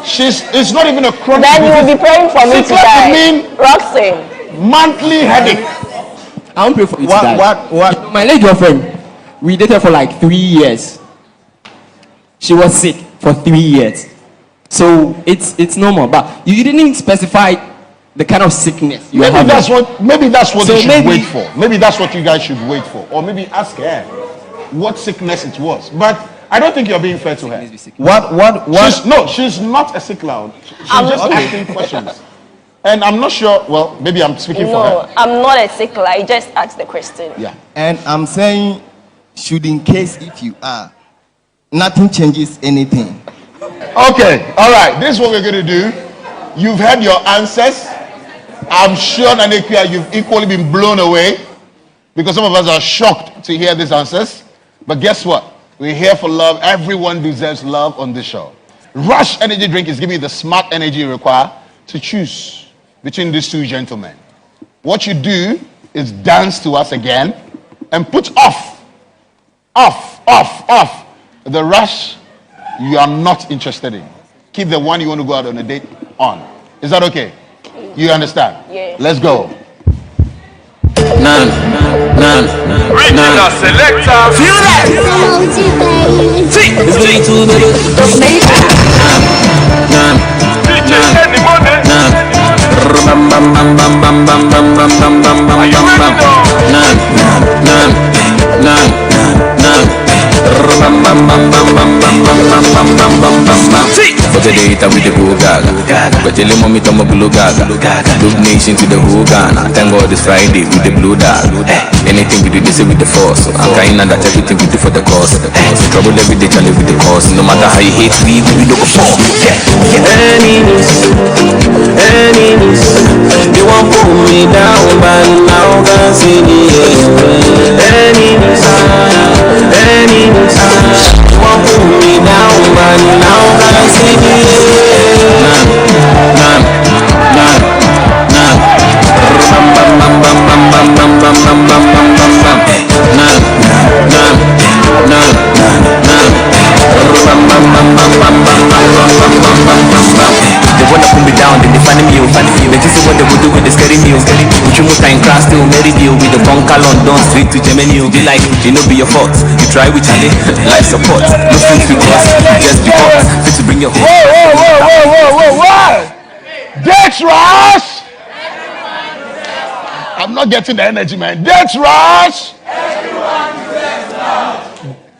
It's not even a chronic Then you will be praying for me to die. Roxanne. Monthly headache. I won't pray for you to die. What? My late girlfriend, we dated for like 3 years. She was sick for 3 years. So it's normal. But you didn't specify the kind of sickness you have. Maybe that's what you should wait for. Maybe that's what you guys should wait for. Or maybe ask her what sickness it was. But I don't think you're being fair to her. What? She's not a sick clown. She's just asking questions. And I'm not sure, well, maybe I'm speaking for her. No, I'm not a sickler. I just asked the question. Yeah. And I'm saying, should in case if you are, nothing changes anything. Okay, all right. This is what we're going to do. You've had your answers. I'm sure, Nanekia, you've equally been blown away because some of us are shocked to hear these answers. But guess what? We're here for love. Everyone deserves love on this show. Rush Energy Drink is giving you the smart energy you require to choose between these two gentlemen. What you do is dance to us again and put off the rush you are not interested in. Keep the one you want to go out on a date on. Is that okay? You understand? Yeah. Let's go. Regional selector. Feel that. See, it's going to the DJ any money. Are you ready For the data with the whole gaga. But tell him mommy to my blue gaga. Look nation to the whole Ghana. Thank God it's Friday with the blue dog. Anything we do, they say with the force. I'm kind of that everything we do for the cause. Trouble every day, challenge with the cause. No matter how you hate, we look for. Enemies, they won't pull me down, but now can see me. Enemies, they won't pull me down, but now can see me. They wanna pull me down, then they find me. They just say what they would do with the scary meal. You must time class still marry deal with the bunker London straight to Germany. Be like, you know, be your fault. You try with Charlie, life support. No things because just because. Fit to bring your home. Whoa! That's Rush! I'm not getting the energy, man. That's Rush!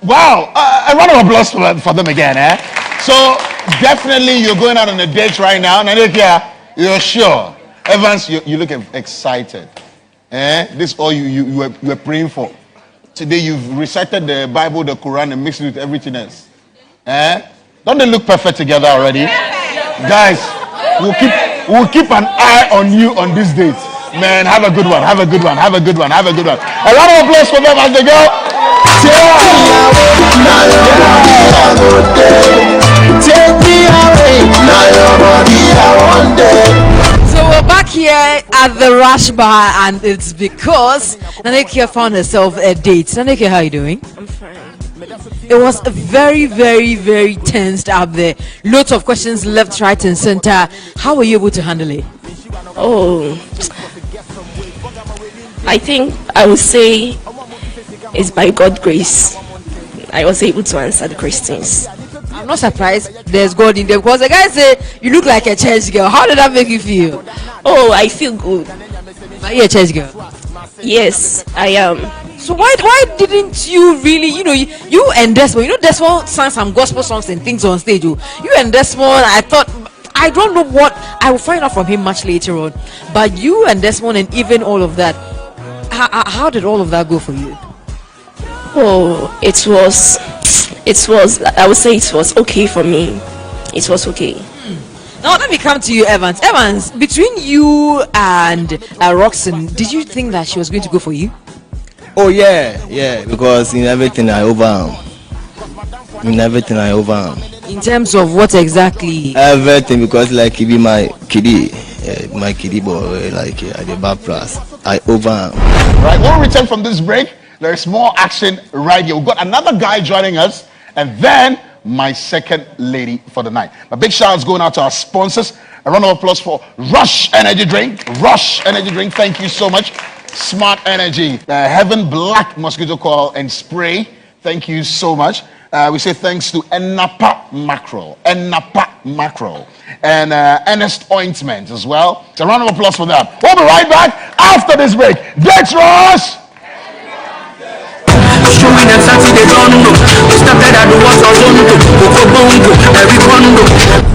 Wow, a round of applause for them again, eh? So definitely you're going out on a date right now. Nanekia, you're sure. Evans, you look excited. This all you were praying for. Today you've recited the Bible, the Quran, and mixed it with everything else. Don't they look perfect together already? Guys, we'll keep an eye on you on this date. Man, have a good one. A round of applause for them as they go. Take me away. Now your body I want it. So we're back here at the Rush Bar, and it's because Nanekia found herself a date. Nanekia, how are you doing? I'm fine. It was very, very, very tensed up there. Lots of questions left, right, and center. How were you able to handle it? Oh, I think I would say it's by God's grace I was able to answer the questions. I'm not surprised there's God in there, because the guy said you look like a church girl. How did that make you feel? Oh, I feel good. Are you a church girl? Yes, I am. So why didn't you really, you and Desmond, Desmond sang some gospel songs and things on stage. You and Desmond, I thought, I don't know what, I will find out from him much later on. But you and Desmond and even all of that, how did all of that go for you? Oh, it was, I would say it was okay for me. It was okay. Now let me come to you, Evans. Evans, between you and Roxanne, did you think that she was going to go for you? Oh yeah, because in everything I overarm. In terms of what exactly? Everything, because like he be my kiddie boy, like at the back plus, I overarm. Right, when we return from this break, there is more action right here. We've got another guy joining us, and then my second lady for the night. A big shout out going out to our sponsors. A round of applause for Rush Energy Drink. Thank you so much. Smart Energy, Heaven Black Mosquito Coil and Spray. Thank you so much. We say thanks to Enapa Mackerel, and Ernest Ointment as well. So a round of applause for them. We'll be right back after this break. That's Rush!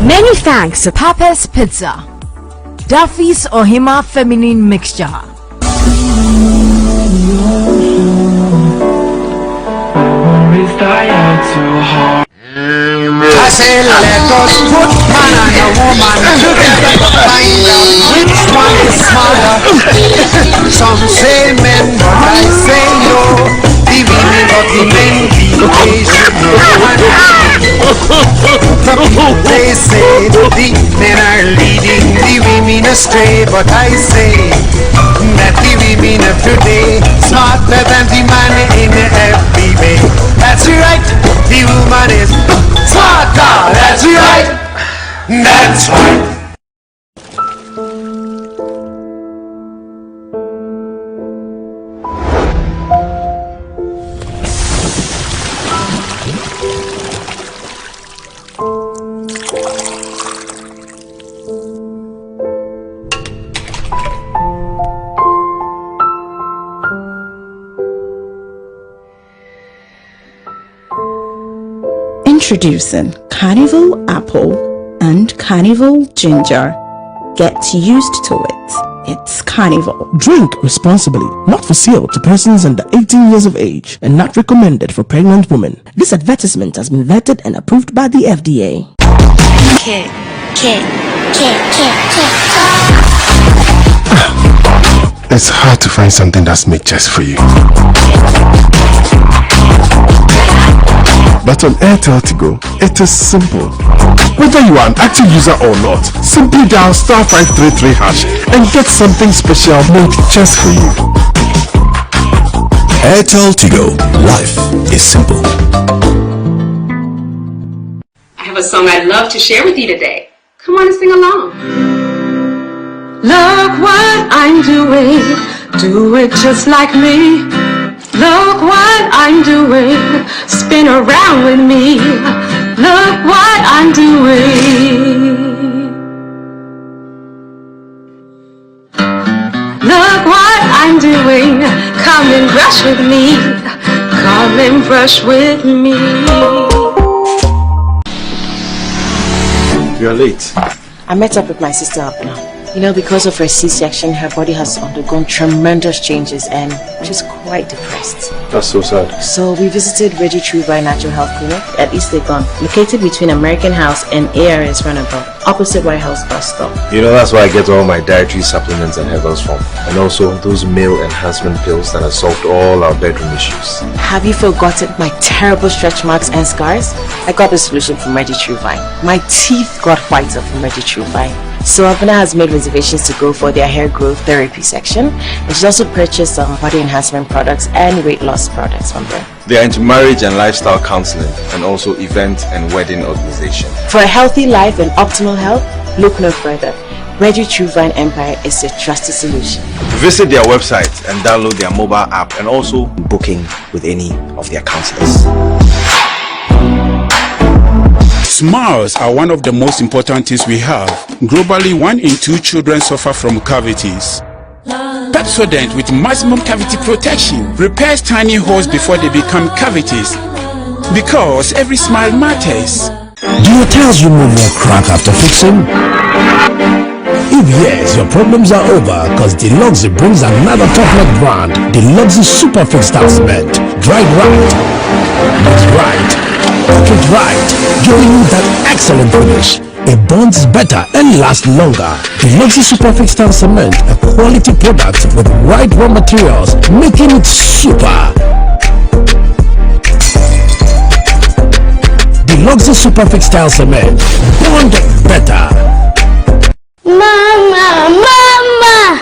Many thanks to Papa's Pizza, Duffy's Ohima Feminine Mixture, I say let us put man and a woman together to find out which one is smarter. Some say men, but I say no. The women got the men, they should know. They say the men are leading the women astray, but I say that the women of today smarter than the man in every way. That's right, the woman is smarter. That's right. That's right. Introducing Carnival Apple and Carnival Ginger. Get used to it. It's Carnival. Drink responsibly. Not for sale to persons under 18 years of age and not recommended for pregnant women. This advertisement has been vetted and approved by the FDA. Kid. It's hard to find something that's made just for you. But on Airtel Tigo, it is simple. Whether you are an active user or not, simply dial *533# and get something special made just for you. Airtel Tigo. Life is simple. I have a song I'd love to share with you today. Come on and sing along. Look what I'm doing, do it just like me. Look what I'm doing, spin around with me. Look what I'm doing. Look what I'm doing, come and brush with me. Come and brush with me. You're late. I met up with my sister up now. You know, because of her C-section, her body has undergone tremendous changes and she's quite depressed. That's so sad. So we visited Reggie Truby Natural Health Clinic at East Legon, located between American House and ARS Runabout, opposite White House bus stop. You know, that's where I get all my dietary supplements and herbals from. And also those male enhancement pills that have solved all our bedroom issues. Have you forgotten my terrible stretch marks and scars? I got the solution from Reggie Truby. My teeth got whiter from Reggie Truby. So Abuna has made reservations to go for their hair growth therapy section, and she's also purchased some body enhancement products and weight loss products from there. They are into marriage and lifestyle counseling and also event and wedding organization. For a healthy life and optimal health, look no further. Reggie Truvine Empire is your trusted solution. Visit their website and download their mobile app and also booking with any of their counselors. Smiles are one of the most important things we have. Globally, 1 in 2 children suffer from cavities. Pepsodent with maximum cavity protection repairs tiny holes before they become cavities. Because every smile matters. Do your tiles remove or crack after fixing? If yes, your problems are over because Deluxe brings another top-notch brand, Deluxe Super Fix Tile Cement. Dried right, mixed right, packaged right, giving you that excellent finish. It bonds better and lasts longer. Deluxe Super Fix Tile Cement, a quality product with right raw materials, making it super. Deluxe Super Fix Tile Cement, bond better. Mama,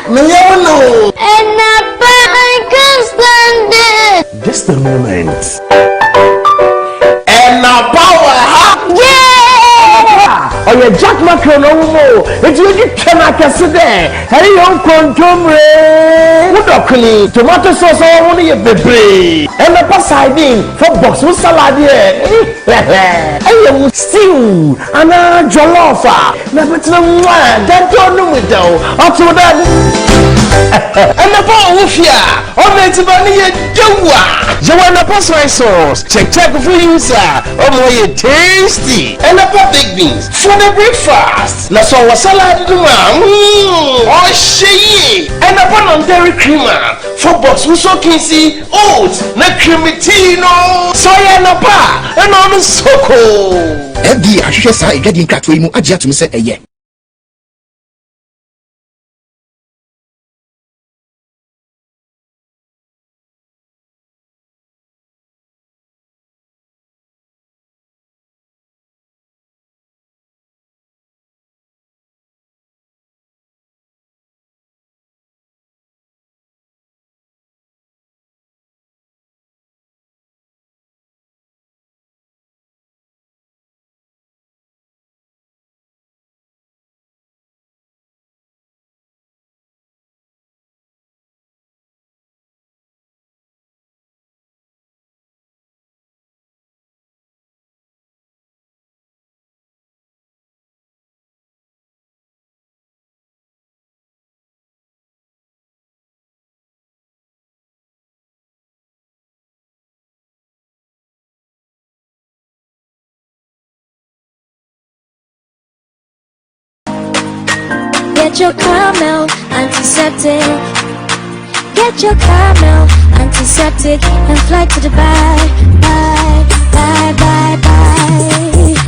No. and I can't stand it. Just a moment. And now power, huh? Yeah! Oh, yeah, Jack Macron, it's really cannot consider. Hey, you control what a tomato sauce, only a baby. And the pasadine for box with salad. Hey, you stew and a jollofa. Never to the one that don't know it though. Up to that. And the ball with ya. Oh, it's about you. You want the pasta sauce? Check for you, sir. Oh, boy, tasty. And the big beans for the breakfast. Let's all salad to oh, she. And the bun on dairy creamer. For box with so kinsey. Oats, na creamy tea, no. Soya na pa. And on the soko. I should say, getting cat for you. I just to say, yeah. Get your caramel antiseptic. Get your caramel antiseptic and fly to Dubai. Bye, bye, bye, bye.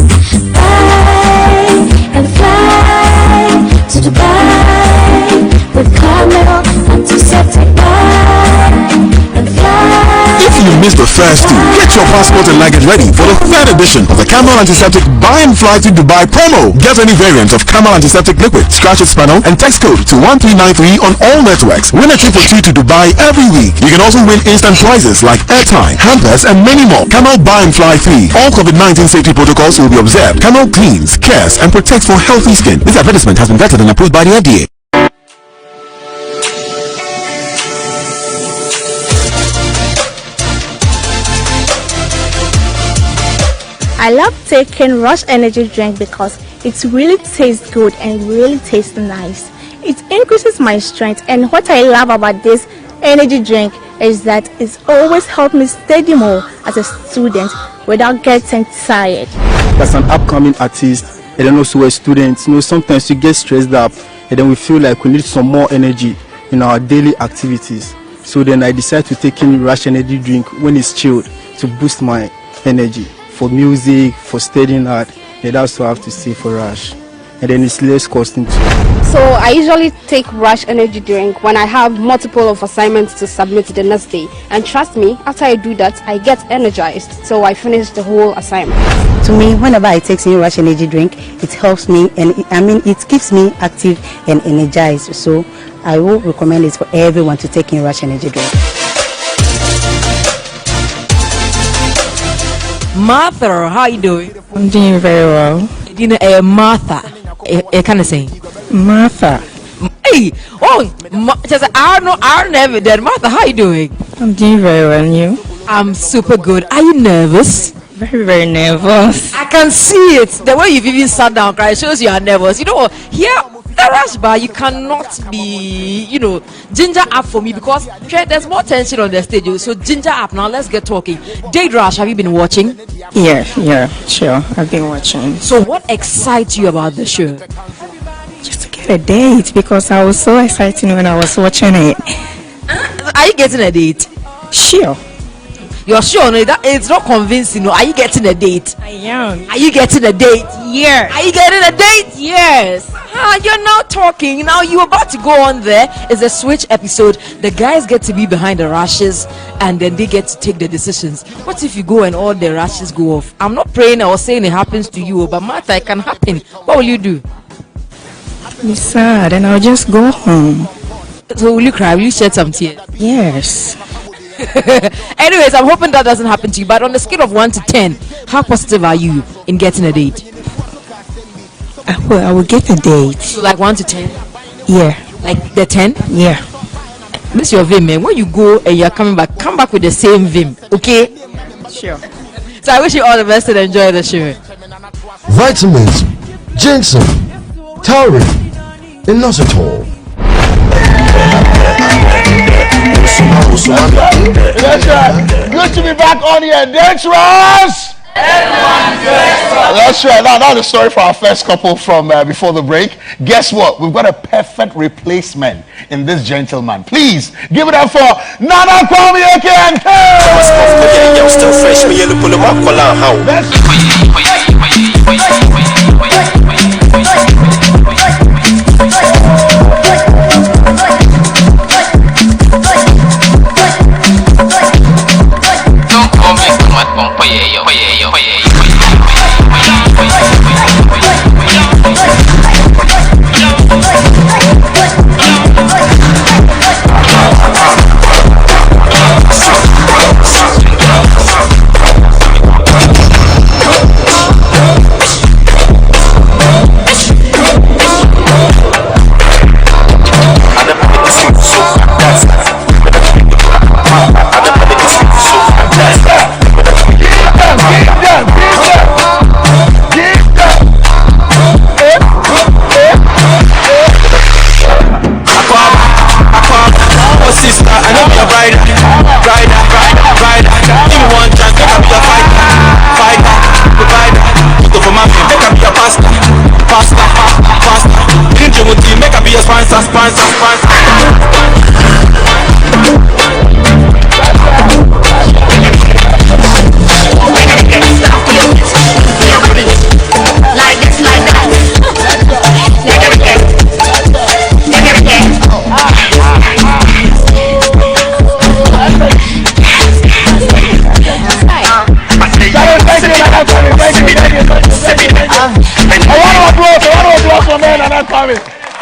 Bye and fly to Dubai with caramel antiseptic. Bye and fly. If you missed the first two, get your passport and luggage ready for the third edition of the Camel Antiseptic Buy and Fly to Dubai promo. Get any variant of Camel Antiseptic Liquid, scratch its panel, and text code to 1393 on all networks. Win a trip for two to Dubai every week. You can also win instant prizes like airtime, hampers, and many more. Camel Buy and Fly 3. All COVID-19 safety protocols will be observed. Camel cleans, cares, and protects for healthy skin. This advertisement has been vetted and approved by the FDA. I love taking Rush Energy drink because it really tastes good and really tastes nice. It increases my strength, and what I love about this energy drink is that it's always helped me study more as a student without getting tired. As an upcoming artist and then also a student, sometimes you get stressed up and then we feel like we need some more energy in our daily activities. So then I decided to take in Rush Energy drink when it's chilled to boost my energy. For music, for studying art, that's what I have to say for Rush. And then it's less costing too. So I usually take Rush Energy drink when I have multiple of assignments to submit the next day. And trust me, after I do that, I get energized. So I finish the whole assignment. To me, whenever I take in Rush Energy drink, it helps me, and it keeps me active and energized. So I will recommend it for everyone to take in Rush Energy drink. Martha, how are you doing? I'm doing very well. You know, Martha. Can I say? Martha. Hey, I never did. Martha, how are you doing? I'm doing very well, and you? I'm super good. Are you nervous? Very, very nervous. I can see it. The way you've even sat down, cry shows you are nervous. You know, here, the Rush Bar, you cannot be, ginger up for me because there's more tension on the stage. So ginger up. Now let's get talking. Date Rush, have you been watching? Yeah, sure. I've been watching. So what excites you about the show? Just to get a date, because I was so excited when I was watching it. Are you getting a date? Sure. You're sure? No, it's not convincing. No, are you getting a date? I am. Are you getting a date? Yes. Are you getting a date? Yes. You're now talking. Now you're about to go on there. It's a switch episode. The guys get to be behind the rushes and then they get to take the decisions. What if you go and all the rushes go off? I'm not praying or saying it happens to you, but Martha, it can happen. What will you do? Be sad and I'll just go home. So will you cry? Will you shed some tears? Yes. Anyways, I'm hoping that doesn't happen to you. But on the scale of 1 to 10, how positive are you in getting a date? I will get a date. So like 1 to 10? Yeah. Like the 10? Yeah. This is your vim, man. When you go and you're coming back, come back with the same vim, okay? Sure. So I wish you all the best and enjoy the show. Vitamins, ginseng, taurine, and inositol. That's right. Good to be back on here. Dance Rush. That's right. Now the story for our first couple from before the break. Guess what? We've got a perfect replacement in this gentleman. Please give it up for Nana Kwame again. Yo, still fresh. Me yellow pull him up.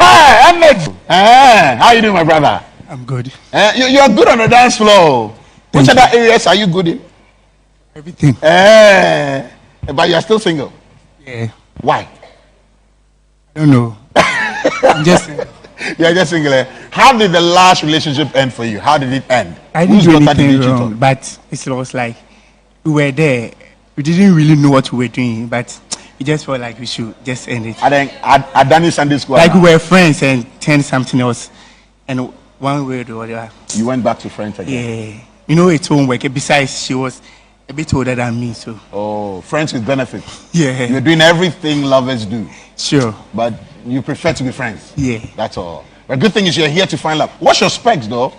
Hey, Ahmed. How you doing, my brother? I'm good. You're good on the dance floor. Which other areas are you good in? Everything. But you're still single? Yeah. Why? I don't know. I'm just single. You're just single. How did the last relationship end for you? How did it end? I didn't do anything wrong, but it was like we were there. We didn't really know what we were doing, but we just felt like we should just end it. I think I done it Sunday school. Like we were friends and turned something else, and one way or the other. You went back to friends again? Yeah. You know, it's homework. Besides, she was a bit older than me, so. Oh, friends with benefits. Yeah. You're doing everything lovers do. Sure. But you prefer to be friends. Yeah. That's all. But the good thing is you're here to find love. What's your specs, though?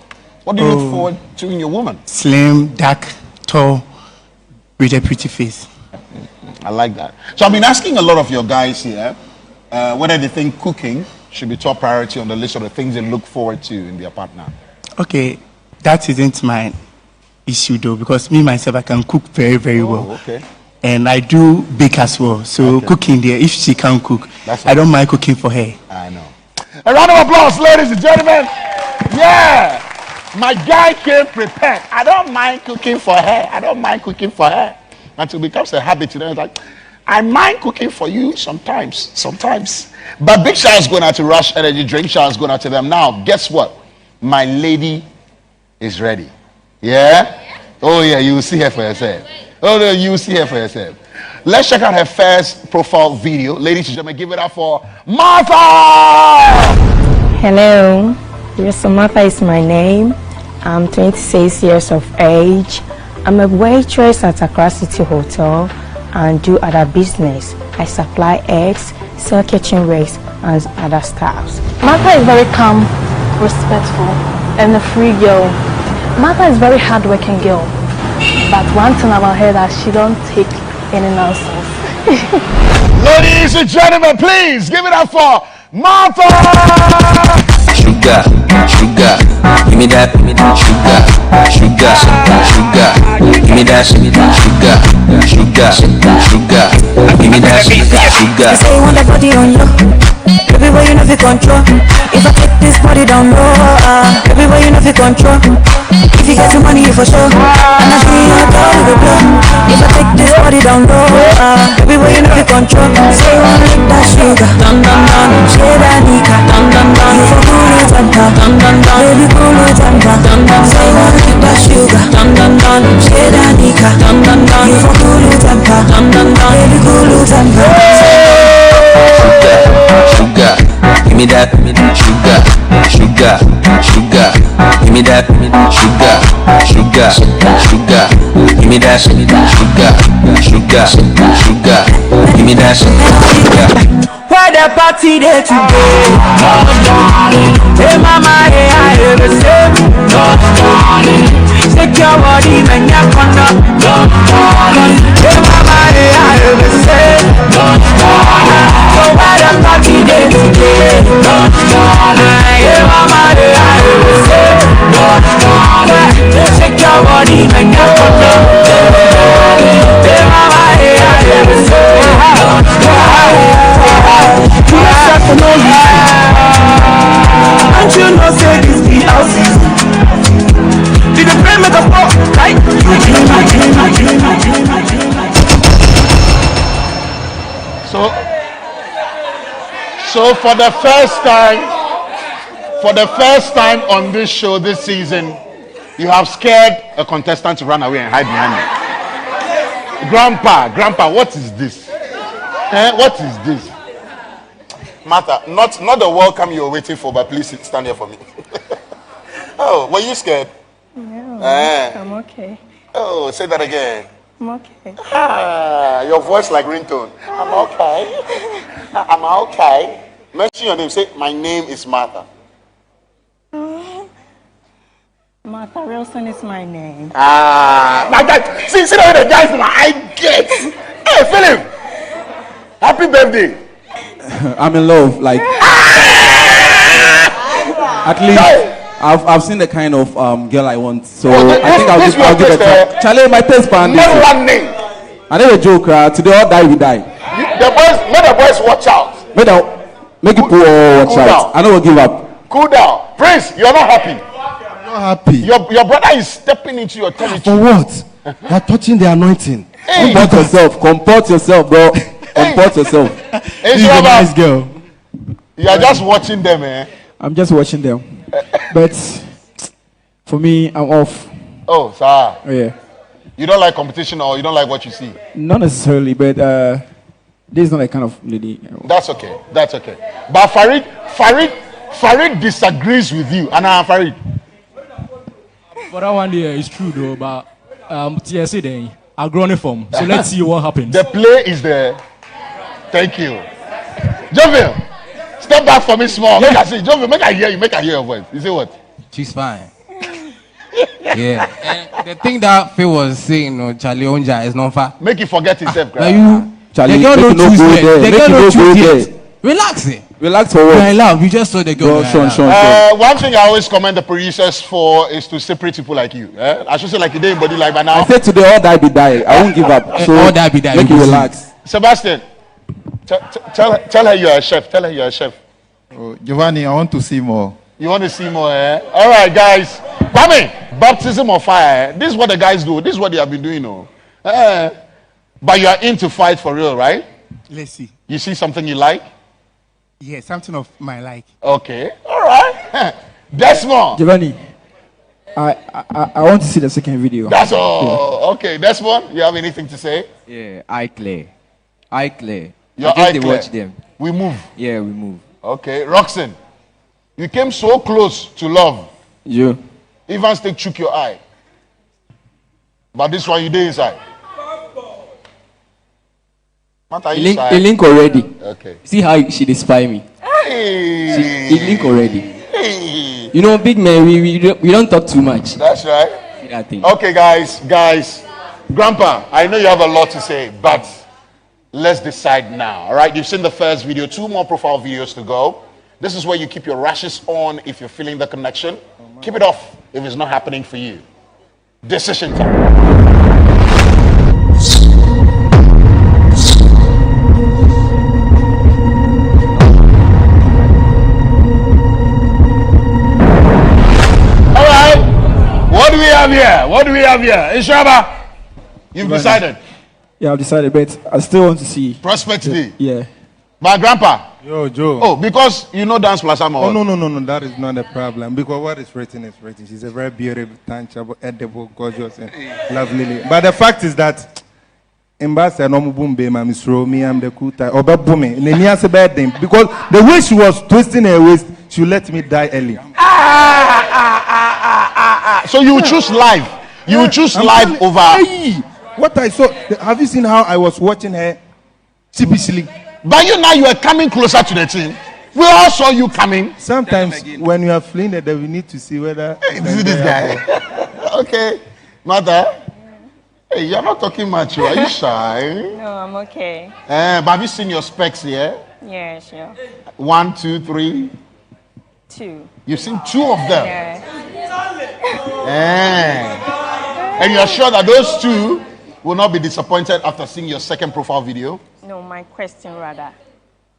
What do you look forward to in your woman? Slim, dark, tall, with a pretty face. I like that. So I've been asking a lot of your guys here whether they think cooking should be top priority on the list of the things they look forward to in their partner. Okay, that isn't my issue though, because me myself I can cook very, very well. Okay. And I do bake as well. So cooking there, if she can cook, I don't mind cooking for her. I know. A round of applause, ladies and gentlemen. Yeah. My guy came prepared. I don't mind cooking for her. I don't mind cooking for her. Until it becomes a habit, you know, it's like, I mind cooking for you sometimes. But big shout outs going out to Rush Energy Drink. Shout outs going out to them. Now, guess what? My lady is ready. Yeah? Oh, yeah, you will see her for yourself. Oh, no, you will see her for yourself. Let's check out her first profile video. Ladies and gentlemen, give it up for Martha! Hello, Martha is my name. I'm 26 years of age. I'm a waitress at Accra City Hotel and do other business. I supply eggs, sell kitchen rakes, and other stuffs. Martha is very calm, respectful, and a free girl. Martha is very hardworking girl, but one thing about her that she don't take any nonsense. Ladies and gentlemen, please give it up for Martha! Sugar, sugar, give me that, sugar, sugar, sugar, give me that, sugar, sugar, sugar, give me that, sugar. You say you want that body on you, everywhere you know fi control. If I take this body down low, everywhere you know fi control. If you get the money, you for sure. And I see you down with the blow. If I take this body down low, everywhere you know fi control. Say you want lick that sugar, dun dun dun. Say that nika, dun dun dun. You for cool it jumper, dun dun dun. Baby cool it jumper, dun dun. Say you want lick that sugar, dun dun dun. Say that nika, dun dun dun. You for cool it jumper, dun dun dun. Baby cool it jumper. Sugar, sugar, give me that, sugar, sugar, sugar, give me that, sugar, sugar, sugar, give me that, sugar, sugar, sugar, give me that, sugar. Why the party there today? Hey mama, hey I ever say shake your body, man, ya conda. Hey mama, hey I ever say so why the party there today? Hey mama, hey I ever say shake your body, man, ya conda. Hey mama, hey I ever say don't you know say this be our season? Did the play make a fall, right? So for the first time on this show this season, you have scared a contestant to run away and hide behind me. Grandpa, what is this? What is this? Martha, not the welcome you were waiting for, but please stand here for me. Oh, were you scared? No, I'm okay. Oh, say that again. I'm okay. Your voice like ringtone. I'm okay. I'm okay. Mention your name. Say, my name is Martha. Martha Wilson is my name. My God. See the way the guy's I get. Hey, Philip. Happy birthday. I'm in love, like at least I've seen the kind of girl I want, so I think I'll give it a try. Charlie, my taste band. I never joke. Today or die we die. The boys, let the boys watch out. Let Make it poor or cool right. down. I don't give up. Cool down. Prince, you're not happy. I'm not happy. Your brother is stepping into your territory. For what? You're touching the anointing. Hey. Comport yourself. Comport yourself, bro. Comport yourself. Hey, She's a nice girl. You are just watching them, eh? I'm just watching them. But for me, I'm off. Oh, sir. Oh, yeah. You don't like competition or you don't like what you see? Not necessarily, but this is not a kind of lady. That's okay. That's okay. But Farid disagrees with you. And Farid. For that one there, it's true though, but TSA then I'll grow it from. So let's see what happens. The play is there. Thank you. Jovial, step back for me small. Make I see. Jovial, make I hear you. Make I hear your voice. You say what? She's fine. Yeah. And the thing that Phil was saying, Charlie Onja is not far. Make you forget himself, Now you, Charlie, the girl make no you choose no go yet. there. The Make girl you no no go choose there. yet. Relax it. Relax for You're in what? love. You just saw the girl. One thing I always commend the producers for is to separate people like you. I should say like you did, body like by now. I said today all die be die. I won't give up. So all die be die. Make you relax. Sebastian, tell her you're a chef. Tell her you're a chef. Oh, Giovanni, I want to see more. You want to see more, eh? All right, guys. Kwame, baptism of fire. This is what the guys do. This is what they have been doing, but you are in to fight for real, right? Let's see. You see something you like? Yeah, something of my like. Okay. All right. Desmond. Giovanni, I want to see the second video. That's all. Yeah. Okay, Desmond, you have anything to say? Yeah, eye clear. Eye clear. Your I guess eye they clear. watch them. We move. Yeah, we move. Okay, Roxanne, you came so close to love. You. Even still chook your eye. But this one you did inside. What are you He inside? link already. Okay. See how she spy me. Hey. He link already. Hey. You know, big man, we don't talk too much. That's right. See that thing. Okay, guys. Grandpa, I know you have a lot to say, but let's decide now. All right, you've seen the first video, 2 more profile videos to go. This is where you keep your rashes on if you're feeling the connection. Keep it off if it's not happening for you. Decision time. All right, what do we have here? What do we have here? Ishaba, you've decided. Yeah, I've decided, but I still want to see. Prospect Day. Yeah. My grandpa. Yo, Joe. Oh, because you know Dance Plus Sama. Oh, no. That is not the problem. Because what is written is written. She's a very beautiful, tangible, edible, gorgeous, and lovely. But the fact is that Ambassador no mubumbe ma misro me am the kuta oba bume. Nenia se bad thing because the way she was twisting her waist, she let me die early. So you choose life. You choose life over. Hey, what I saw. Have you seen how I was watching her? Typically. But you now you are coming closer to the team. We all saw you coming. Sometimes when you are fleeing that we need to see whether this guy. Okay, mother. Hey, you're not talking much. Are you shy? No, I'm okay. But have you seen your specs here? Yeah, sure. 1, 2, 3. 2. You've seen 2 of them. Yeah. And you're sure that those 2 will not be disappointed after seeing your second profile video? No, my question rather.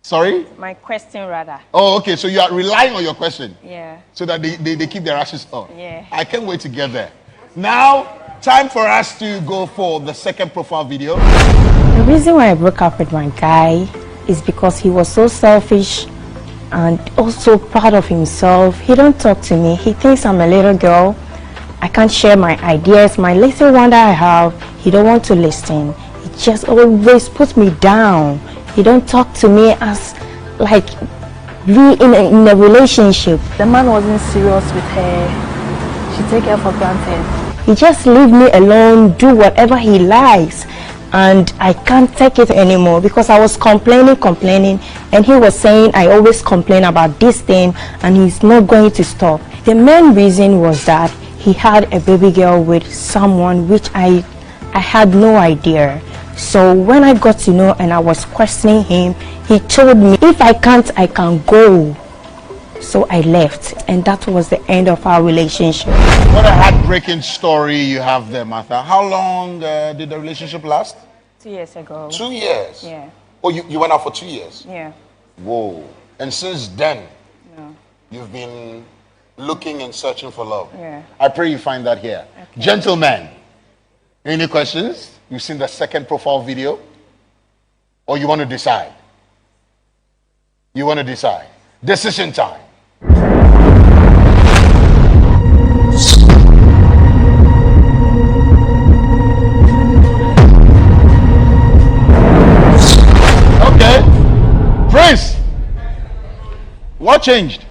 Sorry? My question rather. Oh, okay. So you are relying on your question. Yeah. So that they keep their ashes on. Yeah. I can't wait to get there. Now, time for us to go for the second profile video. The reason why I broke up with my guy is because he was so selfish and also proud of himself. He don't talk to me. He thinks I'm a little girl. I can't share my ideas. My little one that I have, he don't want to listen. He just always puts me down. He don't talk to me as like we in a relationship. The man wasn't serious with her. She take her for granted. He just leave me alone, do whatever he likes. And I can't take it anymore because I was complaining, and he was saying I always complain about this thing and he's not going to stop. The main reason was that he had a baby girl with someone which I had no idea. So when I got to know and I was questioning him, he told me if I can't, I can go. So I left, and that was the end of our relationship. What a heartbreaking story you have there, Martha. How long did the relationship last? 2 years ago. 2 years? Yeah. Oh, you went out for 2 years? Yeah. Whoa. And since then, you've been looking and searching for love. Yeah. I pray you find that here. Okay. Gentlemen, any questions? You've seen the second profile video? Or you want to decide? You want to decide? Decision time. Okay. Prince, what changed?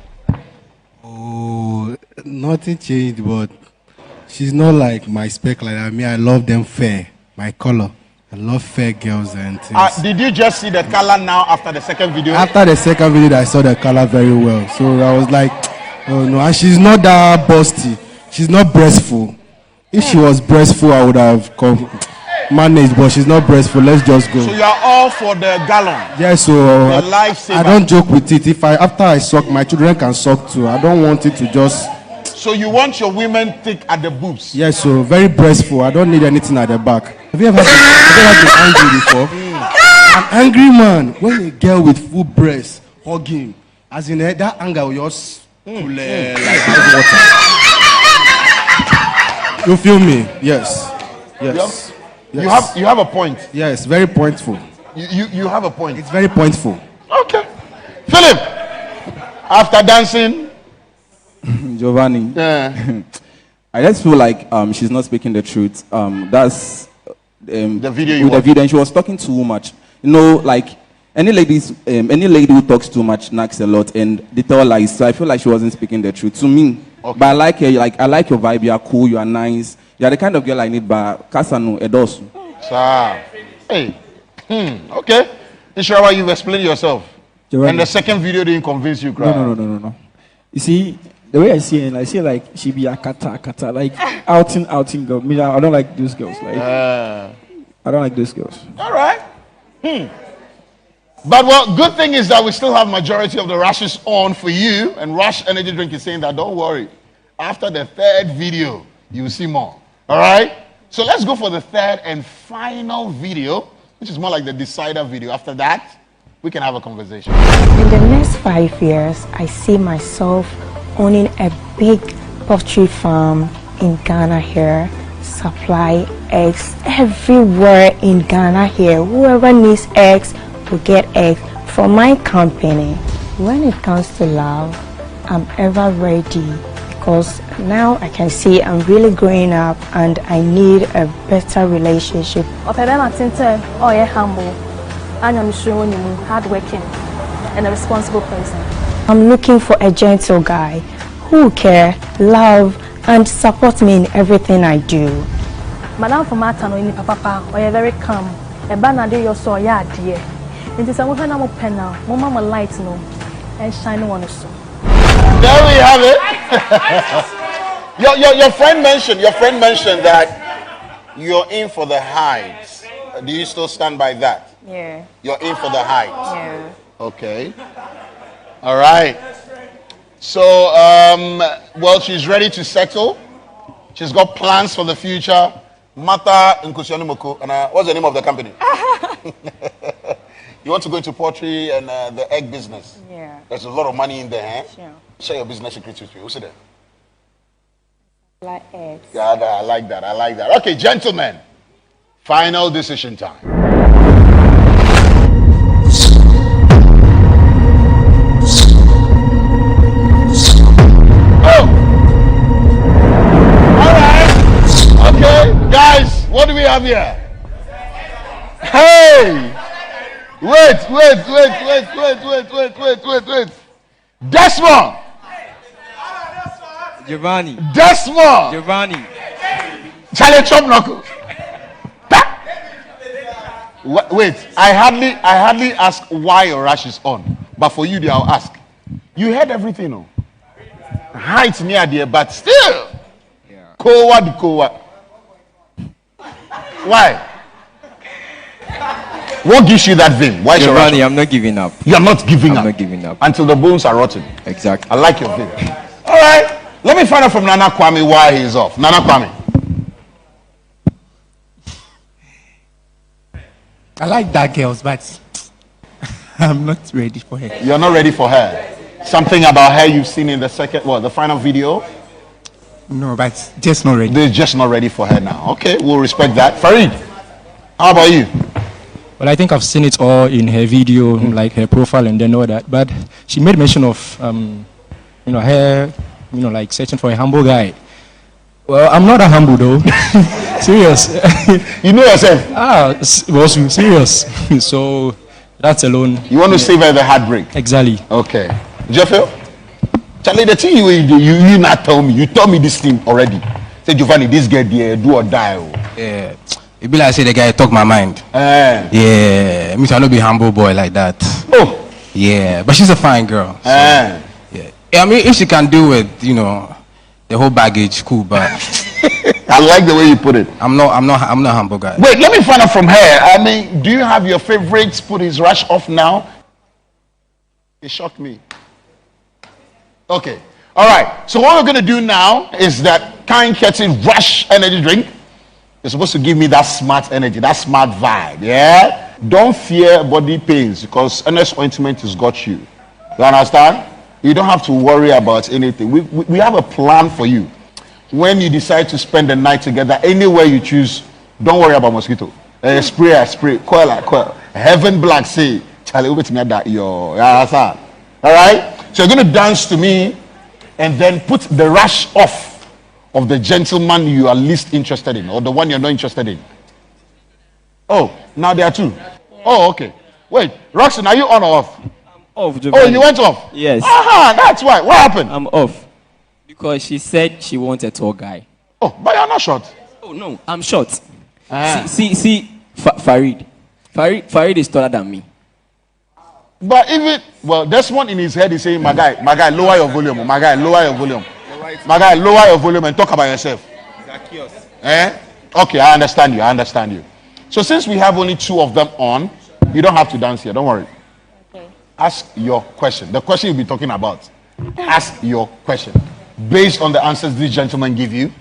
Oh, nothing changed, but she's not like my spec like that. I love them fair, my color. I love fair girls and things. Did you just see the color now after the second video? After the second video, I saw the color very well. So I was like, oh no, and she's not that busty. She's not breastful. If she was breastful, I would have managed, but she's not breastful. Let's just go. So you are all for the gallon? Yes, so I don't joke with it. If after I suck, my children can suck too. I don't want it to just... So you want your women thick at the boobs? Yes, so very breastful. I don't need anything at the back. Have you ever been angry before? An angry man, when a girl with full breast hugging, as in that anger will just like water. You feel me? Yes. Yes. Yes. You have a point. Yes, very pointful. You have a point. It's very pointful. Okay. Philip, after dancing, Giovanni. Yeah. I just feel like she's not speaking the truth. That's the video with the video, and she was talking too much. You know, like any lady who talks too much knacks a lot, and they tell lies. So I feel like she wasn't speaking the truth to me. Okay. But I like her. Like I like your vibe. You are cool. You are nice. You are the kind of girl I need. But Kasanu Edosu. Sir. Hey. Okay. Inshallah, you've explained yourself. Giovanni. And the second video didn't convince you, crowd. No. You see, the way I see it, I see like she be a kata, like outing girl. Me, I don't like those girls. Like, I don't like those girls. All right. But well, good thing is that we still have majority of the rushes on for you. And Rush Energy Drink is saying that don't worry. After the third video, you'll see more. All right. So let's go for the third and final video, which is more like the decider video. After that, we can have a conversation. In the next 5 years, I see myself owning a big poultry farm in Ghana here, supply eggs everywhere in Ghana here. Whoever needs eggs will get eggs from my company. When it comes to love, I'm ever ready because now I can see I'm really growing up and I need a better relationship. Humble, hardworking, and a responsible person. I'm looking for a gentle guy who will care, love, and support me in everything I do. Madam for Matano in Papa, or very calm. A banner de your soul, yeah, dear. It is a woman I'm open now, Mama light no, and shining on us. There we have it. your friend mentioned that you're in for the heights. Do you still stand by that? Yeah. You're in for the heights. Yeah. Okay. All right. So, well, she's ready to settle. She's got plans for the future. Mata Nkusianimoko. And what's the name of the company? You want to go into poultry and the egg business? Yeah. There's a lot of money in there, eh? Sure. Share your business secrets with me. Who's there? Like eggs. Yeah, I like that. I like that. Okay, gentlemen. Final decision time. Oh! Alright. Okay, guys, what do we have here? Hey! Wait. Desmond! Giovanni. Desmond! Giovanni. Charlie Chop Knuckle. Wait, I hardly ask why your rash is on, but for you, I'll ask. You heard everything, no? Height near there, but still. Yeah. Kowa. Why? What gives you that vim? Why is your rash? I'm not giving up. You are not giving up. I'm not giving up until the bones are rotten. Exactly. I like your vim. All right. Let me find out from Nana Kwame why he's off. Nana Kwame. I like that girls, but I'm not ready for her. You're not ready for her. Something about her you've seen in the the final video? No, but just not ready. They're just not ready for her now. Okay, we'll respect that. Farid, how about you? Well, I think I've seen it all in her video, like her profile and then all that. But she made mention of, her, like searching for a humble guy. Well, I'm not a humble though. Serious. You know yourself? Well, serious. So that's alone. You want to save her the heartbreak? Exactly. Okay. Jeffel? Charlie, the thing you not tell me. You told me this thing already. Say, Giovanni, this girl there, do or die. Yeah. It be like say the guy talk my mind. Yeah. Me, I not be humble boy like that. Oh. Yeah. But she's a fine girl. So, yeah. I mean, if she can do it, the whole baggage, cool. But I like the way you put it. I'm not a humble guy. Wait, let me find out from her. I mean, do you have your favorites put his rush off now? It shocked me. Okay. All right. So what we're going to do now is that Kind Ketty Rush energy drink is supposed to give me that smart energy, that smart vibe. Yeah? Don't fear body pains because NS ointment has got you. You understand? You don't have to worry about anything. We have a plan for you. When you decide to spend the night together, anywhere you choose, don't worry about mosquito. Spray, coil. Heaven Black say, Charlie, over to me that yo. All right? So you're going to dance to me and then put the rush off of the gentleman you are least interested in or the one you're not interested in. Oh, now there are two. Oh, okay. Wait, Roxanne, are you on or off? Off, Giovanni. Oh, you went off? Yes. That's why. What happened? I'm off. Because she said she wants a tall guy. Oh, but you're not short. Oh, no, I'm short. See, Farid. Farid is taller than me. But this one in his head is saying, my guy, lower your volume. My guy, lower your volume. My guy, lower your volume and talk about yourself. Okay, I understand you. So since we have only two of them on, you don't have to dance here. Don't worry. Okay. Ask your question. The question you'll be talking about. Ask your question. Based on the answers these gentlemen give you,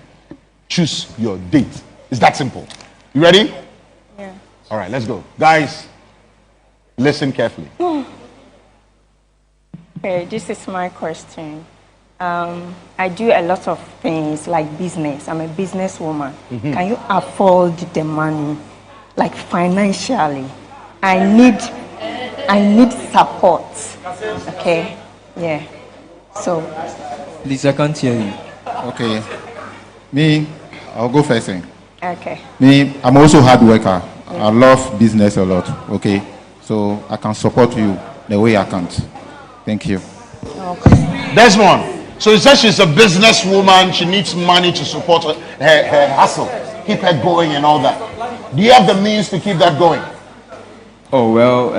choose your date. It's that simple. You ready? Yeah. All right, let's go. Guys, listen carefully. Okay, this is my question. I do a lot of things like business. I'm a businesswoman. Mm-hmm. Can you afford the money, like financially? I need support. Okay, yeah. So. Please, I can't hear you. Okay. Me, I'll go first. Okay. Me, I'm also a hard worker. I love business a lot. Okay, so I can support you the way I can. Thank you. Okay. Desmond. So it says she's a businesswoman. She needs money to support her hustle, keep her going and all that. Do you have the means to keep that going? Oh, well,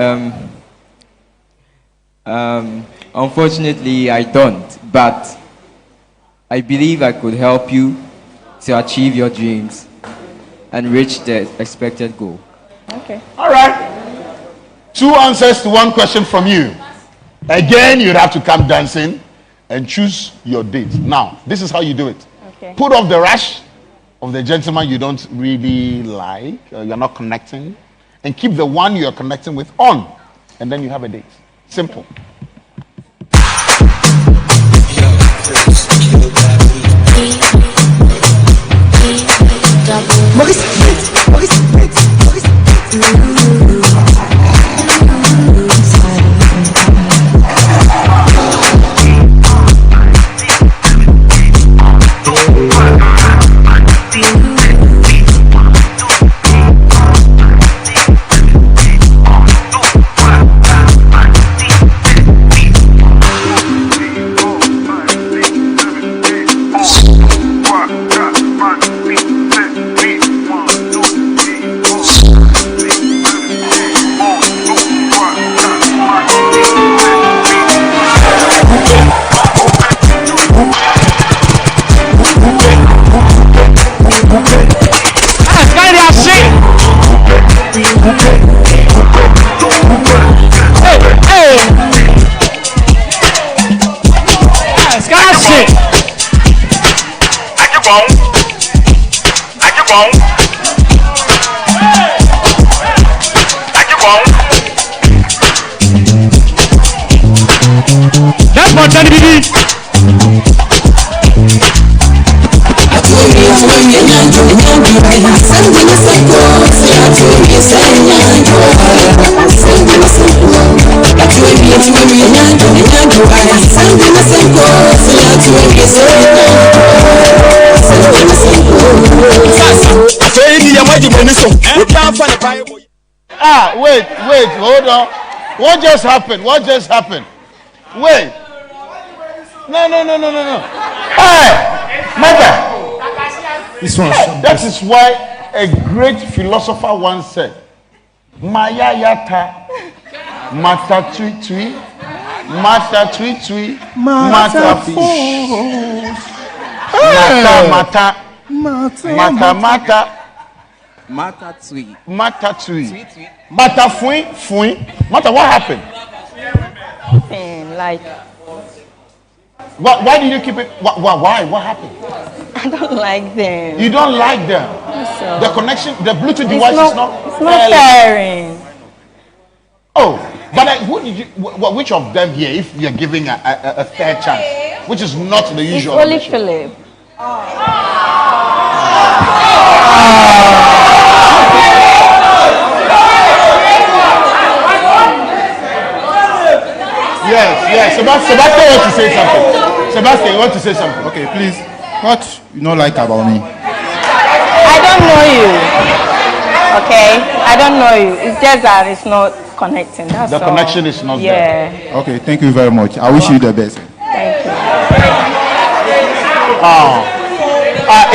unfortunately, I don't. But I believe I could help you to achieve your dreams and reach the expected goal. Okay. All right. 2 answers to 1 question from you. Again, you'd have to come dancing and choose your date. Now, this is how you do it. Okay. Put off the rush of the gentleman you don't really like, you're not connecting, and keep the one you're connecting with on. And then you have a date. Simple. Wait, hold on. What just happened? Wait. No. Hey, mother. This one. That is why a great philosopher once said, Maya yata, mata tui tui, mata tui tui, mata fish. Mata tui. Mata fui. Mata, what happened? Like, why did you keep it? Why? What happened? I don't like them. You don't like them? So, the connection, the Bluetooth device is not. It's not pairing. Oh, but which of them here, if you're giving a fair chance, which is not the usual? It's only Philip. Yes. Sebastian wants to say something. Sebastian, you want to say something? Okay, please. What you don't like about me? I don't know you. Okay? I don't know you. It's just that it's not connecting. That's the all. Connection is not there. Okay, thank you very much. I wish you the best. Thank you.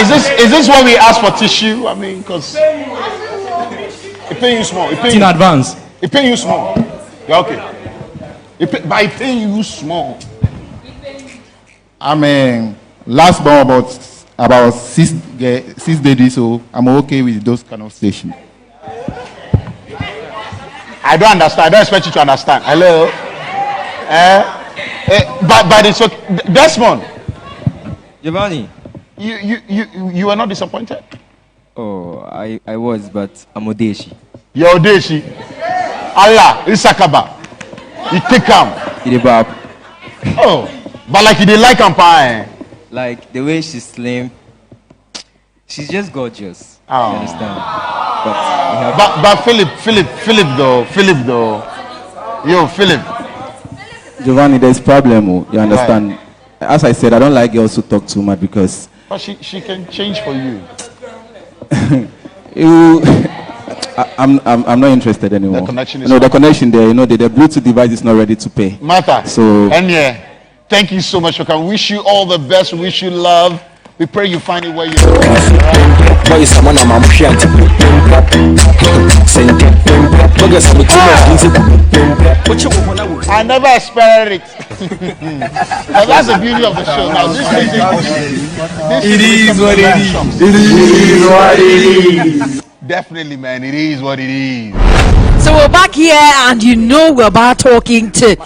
Is this why we ask for tissue? I mean, because it pay you small. In advance. It pay you small. Yeah, okay. By paying you small. I mean, last born about 6 days, so I'm okay with those kind of stations. I don't understand. I don't expect you to understand. Hello. But it's okay. Desmond. Giovanni. You were not disappointed? Oh, I was, but I'm Odeshi. You're Odeshi. Allah, Isakaba. You take him. Oh, but like you didn't like him, like the way she's slim, she's just gorgeous. Oh. You understand? But Philip though. Yo, Philip. Giovanni, there's problem. You understand? Right. As I said, I don't like girls who talk too much because. But she can change for you. I'm not interested anymore. The connection is the connection there. The Bluetooth device is not ready to pay. Martha. So. And thank you so much for coming. Wish you all the best. Wish you love. We pray you find it where you are. I never expected it. But that's the beauty of the show. Now this is what it is. Definitely, man. It is what it is. So we're back here, and we're about talking to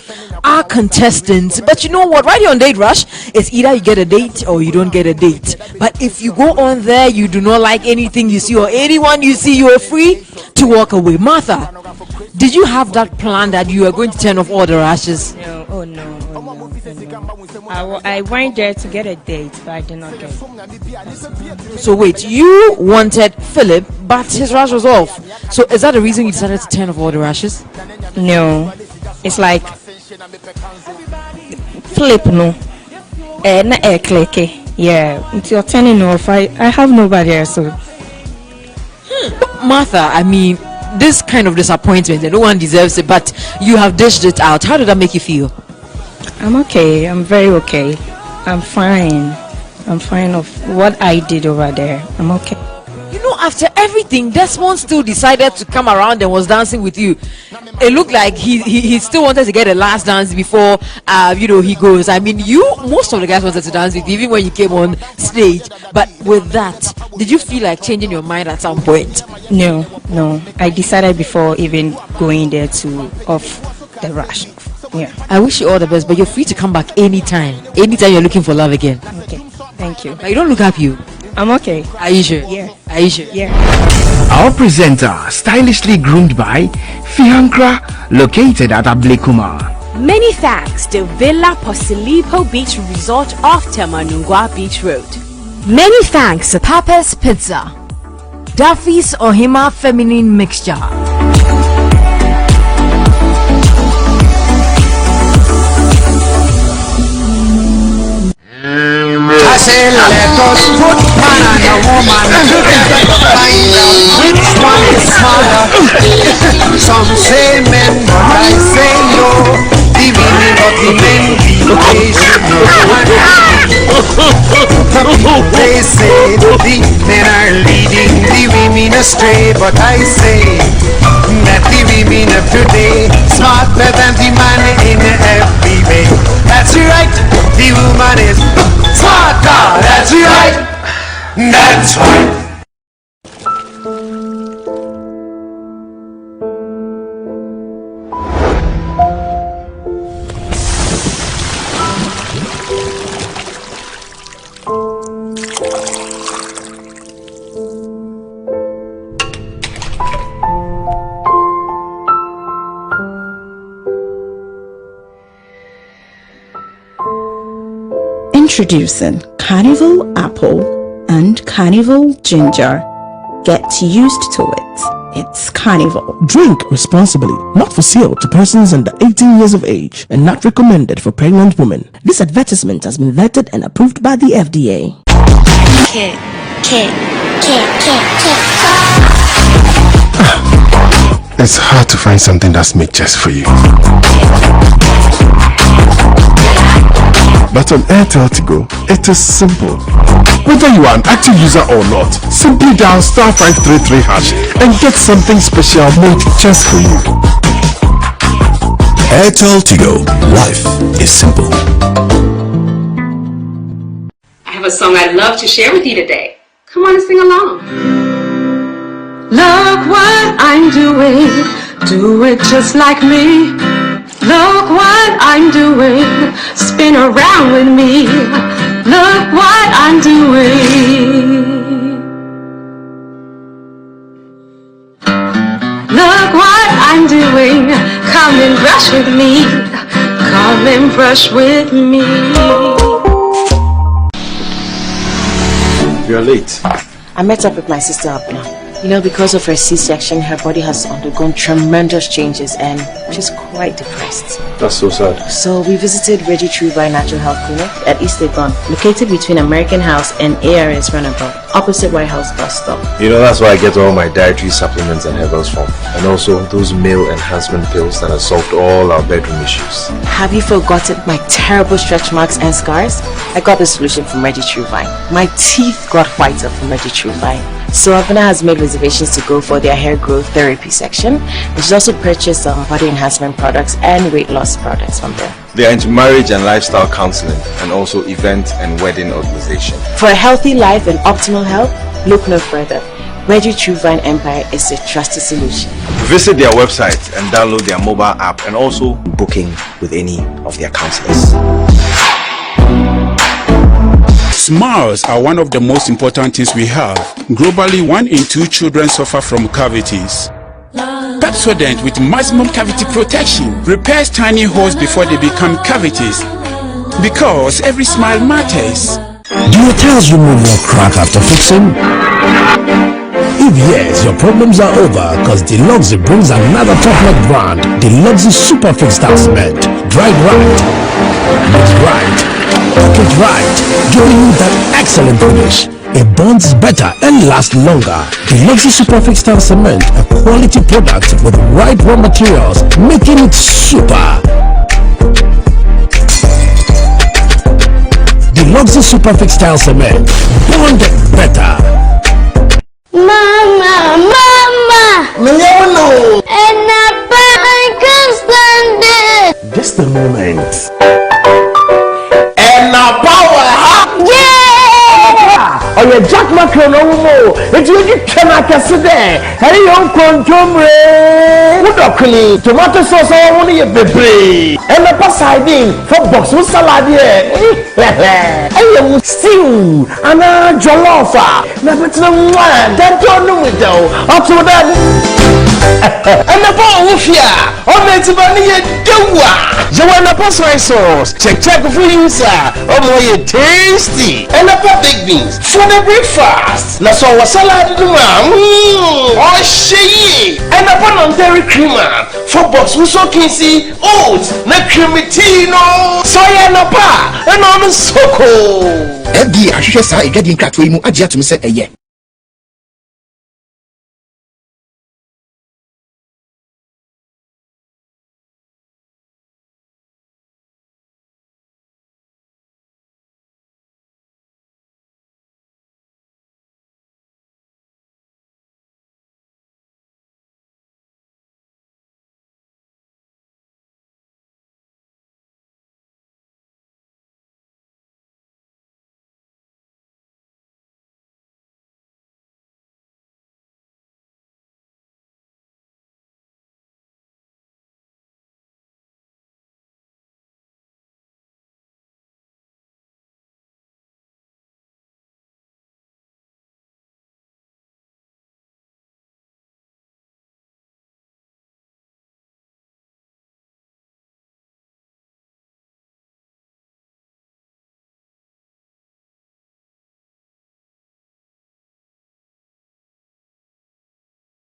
our contestants. But you know what? Right here on Date Rush, it's either you get a date or you don't get a date. But if you go on there, you do not like anything you see or anyone you see, you are free to walk away. Martha, did you have that plan that you are going to turn off all the rashes? No. Oh no. I went there to get a date, but I did not get it. So wait, you wanted Philip, but his rash was off. So is that the reason you decided to turn off all the rashes? No. It's like Philip, no. Yeah, until turning off, I have nobody else. So. Martha, I mean, this kind of disappointment, no one deserves it, but you have dished it out. How did that make you feel? I'm okay. I'm very okay. I'm fine. I'm fine of what I did over there. I'm okay. After everything, Desmond still decided to come around and was dancing with you. It looked like he still wanted to get a last dance before he goes. I mean, most of the guys wanted to dance with you even when you came on stage. But with that, did you feel like changing your mind at some point? No. I decided before even going there to off the rush. Yeah. I wish you all the best, but you're free to come back anytime you're looking for love again. Okay. Thank you. But you don't look happy. I'm okay. Are you sure? Yeah. Are you sure? Yeah. Our presenter, stylishly groomed by Fiancra, located at Ablekuma. Many thanks to Villa Posilipo Beach Resort off Temanungwa Beach Road. Many thanks to Papa's Pizza, Duffy's Ohima Feminine Mixture. say let us put man and a woman together to find out which one is smarter. Some say men, but I say no. The women of the men, they should know. They say the men are leading the women astray, but I say that the women of today smarter than the man in every way. That's right, the woman is smarter. That's right, that's right. Introducing Carnival Apple and Carnival Ginger. Get used to it. It's Carnival. Drink responsibly. Not for sale to persons under 18 years of age and not recommended for pregnant women. This advertisement has been vetted and approved by the FDA. It's hard to find something that's made just for you. But on Airtel to Go, it is simple. Whether you are an active user or not, simply dial *533# and get something special made just for you. Airtel to Go. Life is simple. I have a song I'd love to share with you today. Come on and sing along. Look what I'm doing. Do it just like me. Look what I'm doing, spin around with me. Look what I'm doing. Look what I'm doing, come and brush with me. Come and brush with me. You're late. I met up with my sister Abna. You know, because of her C-section, her body has undergone tremendous changes and she's quite depressed. That's so sad. So we visited Reggie Trubai Natural Health Clinic at East Legon, located between American House and ARS Runabout, opposite White House bus stop. You know, that's why I get all my dietary supplements and herbals from. And also those male enhancement pills that have solved all our bedroom issues. Have you forgotten my terrible stretch marks and scars? I got the solution from Reggie Trubai. My teeth got whiter from Reggie Trubai. So Abna has made reservations to go for their hair growth therapy section, and she's also purchased some body enhancement products and weight loss products from there. They are into marriage and lifestyle counseling and also event and wedding organization. For a healthy life and optimal health, look no further. Reggie Truvine Empire is a trusted solution. Visit their website and download their mobile app and also booking with any of their counselors. Smiles are one of the most important things we have. Globally, 1 in 2 children suffer from cavities. Pepsodent with maximum cavity protection repairs tiny holes before they become cavities. Because every smile matters. Do your tiles remove your crack after fixing? If yes, your problems are over because Deluxe brings another top-notch brand, Deluxe Super Fix Tile Cement. Dried right, mix right, package right, giving you that excellent finish. It bonds better and lasts longer. Deluxe Super Fix Tile Cement, a quality product with right raw materials, making it super. Deluxe Super Fix Tile Cement, bond better. Mama, no. And I can't stand it. Just a moment. And now power. Yeah. Oh, yeah, Jack Macron, it's you cannot consider. Hey, you control me. Tomato sauce, I want you baby. And the pasadine for box with salad. Hey, stew and a jollof. Never to one. That don't know it though. Up to that. And the ball of ya. Oh, it's about me. You want a pasta sauce? Check for you, sir. Oh, boy, tasty. And the big beans for the breakfast. Now, so what salad do oh, she. And the bun on dairy creamer for box with so can see oats, na creamy tea, no. Soya na pa and on the soko. FDA ahwehwɛ saa edwadi nkratoyi mu agye atum sɛ ɛyɛ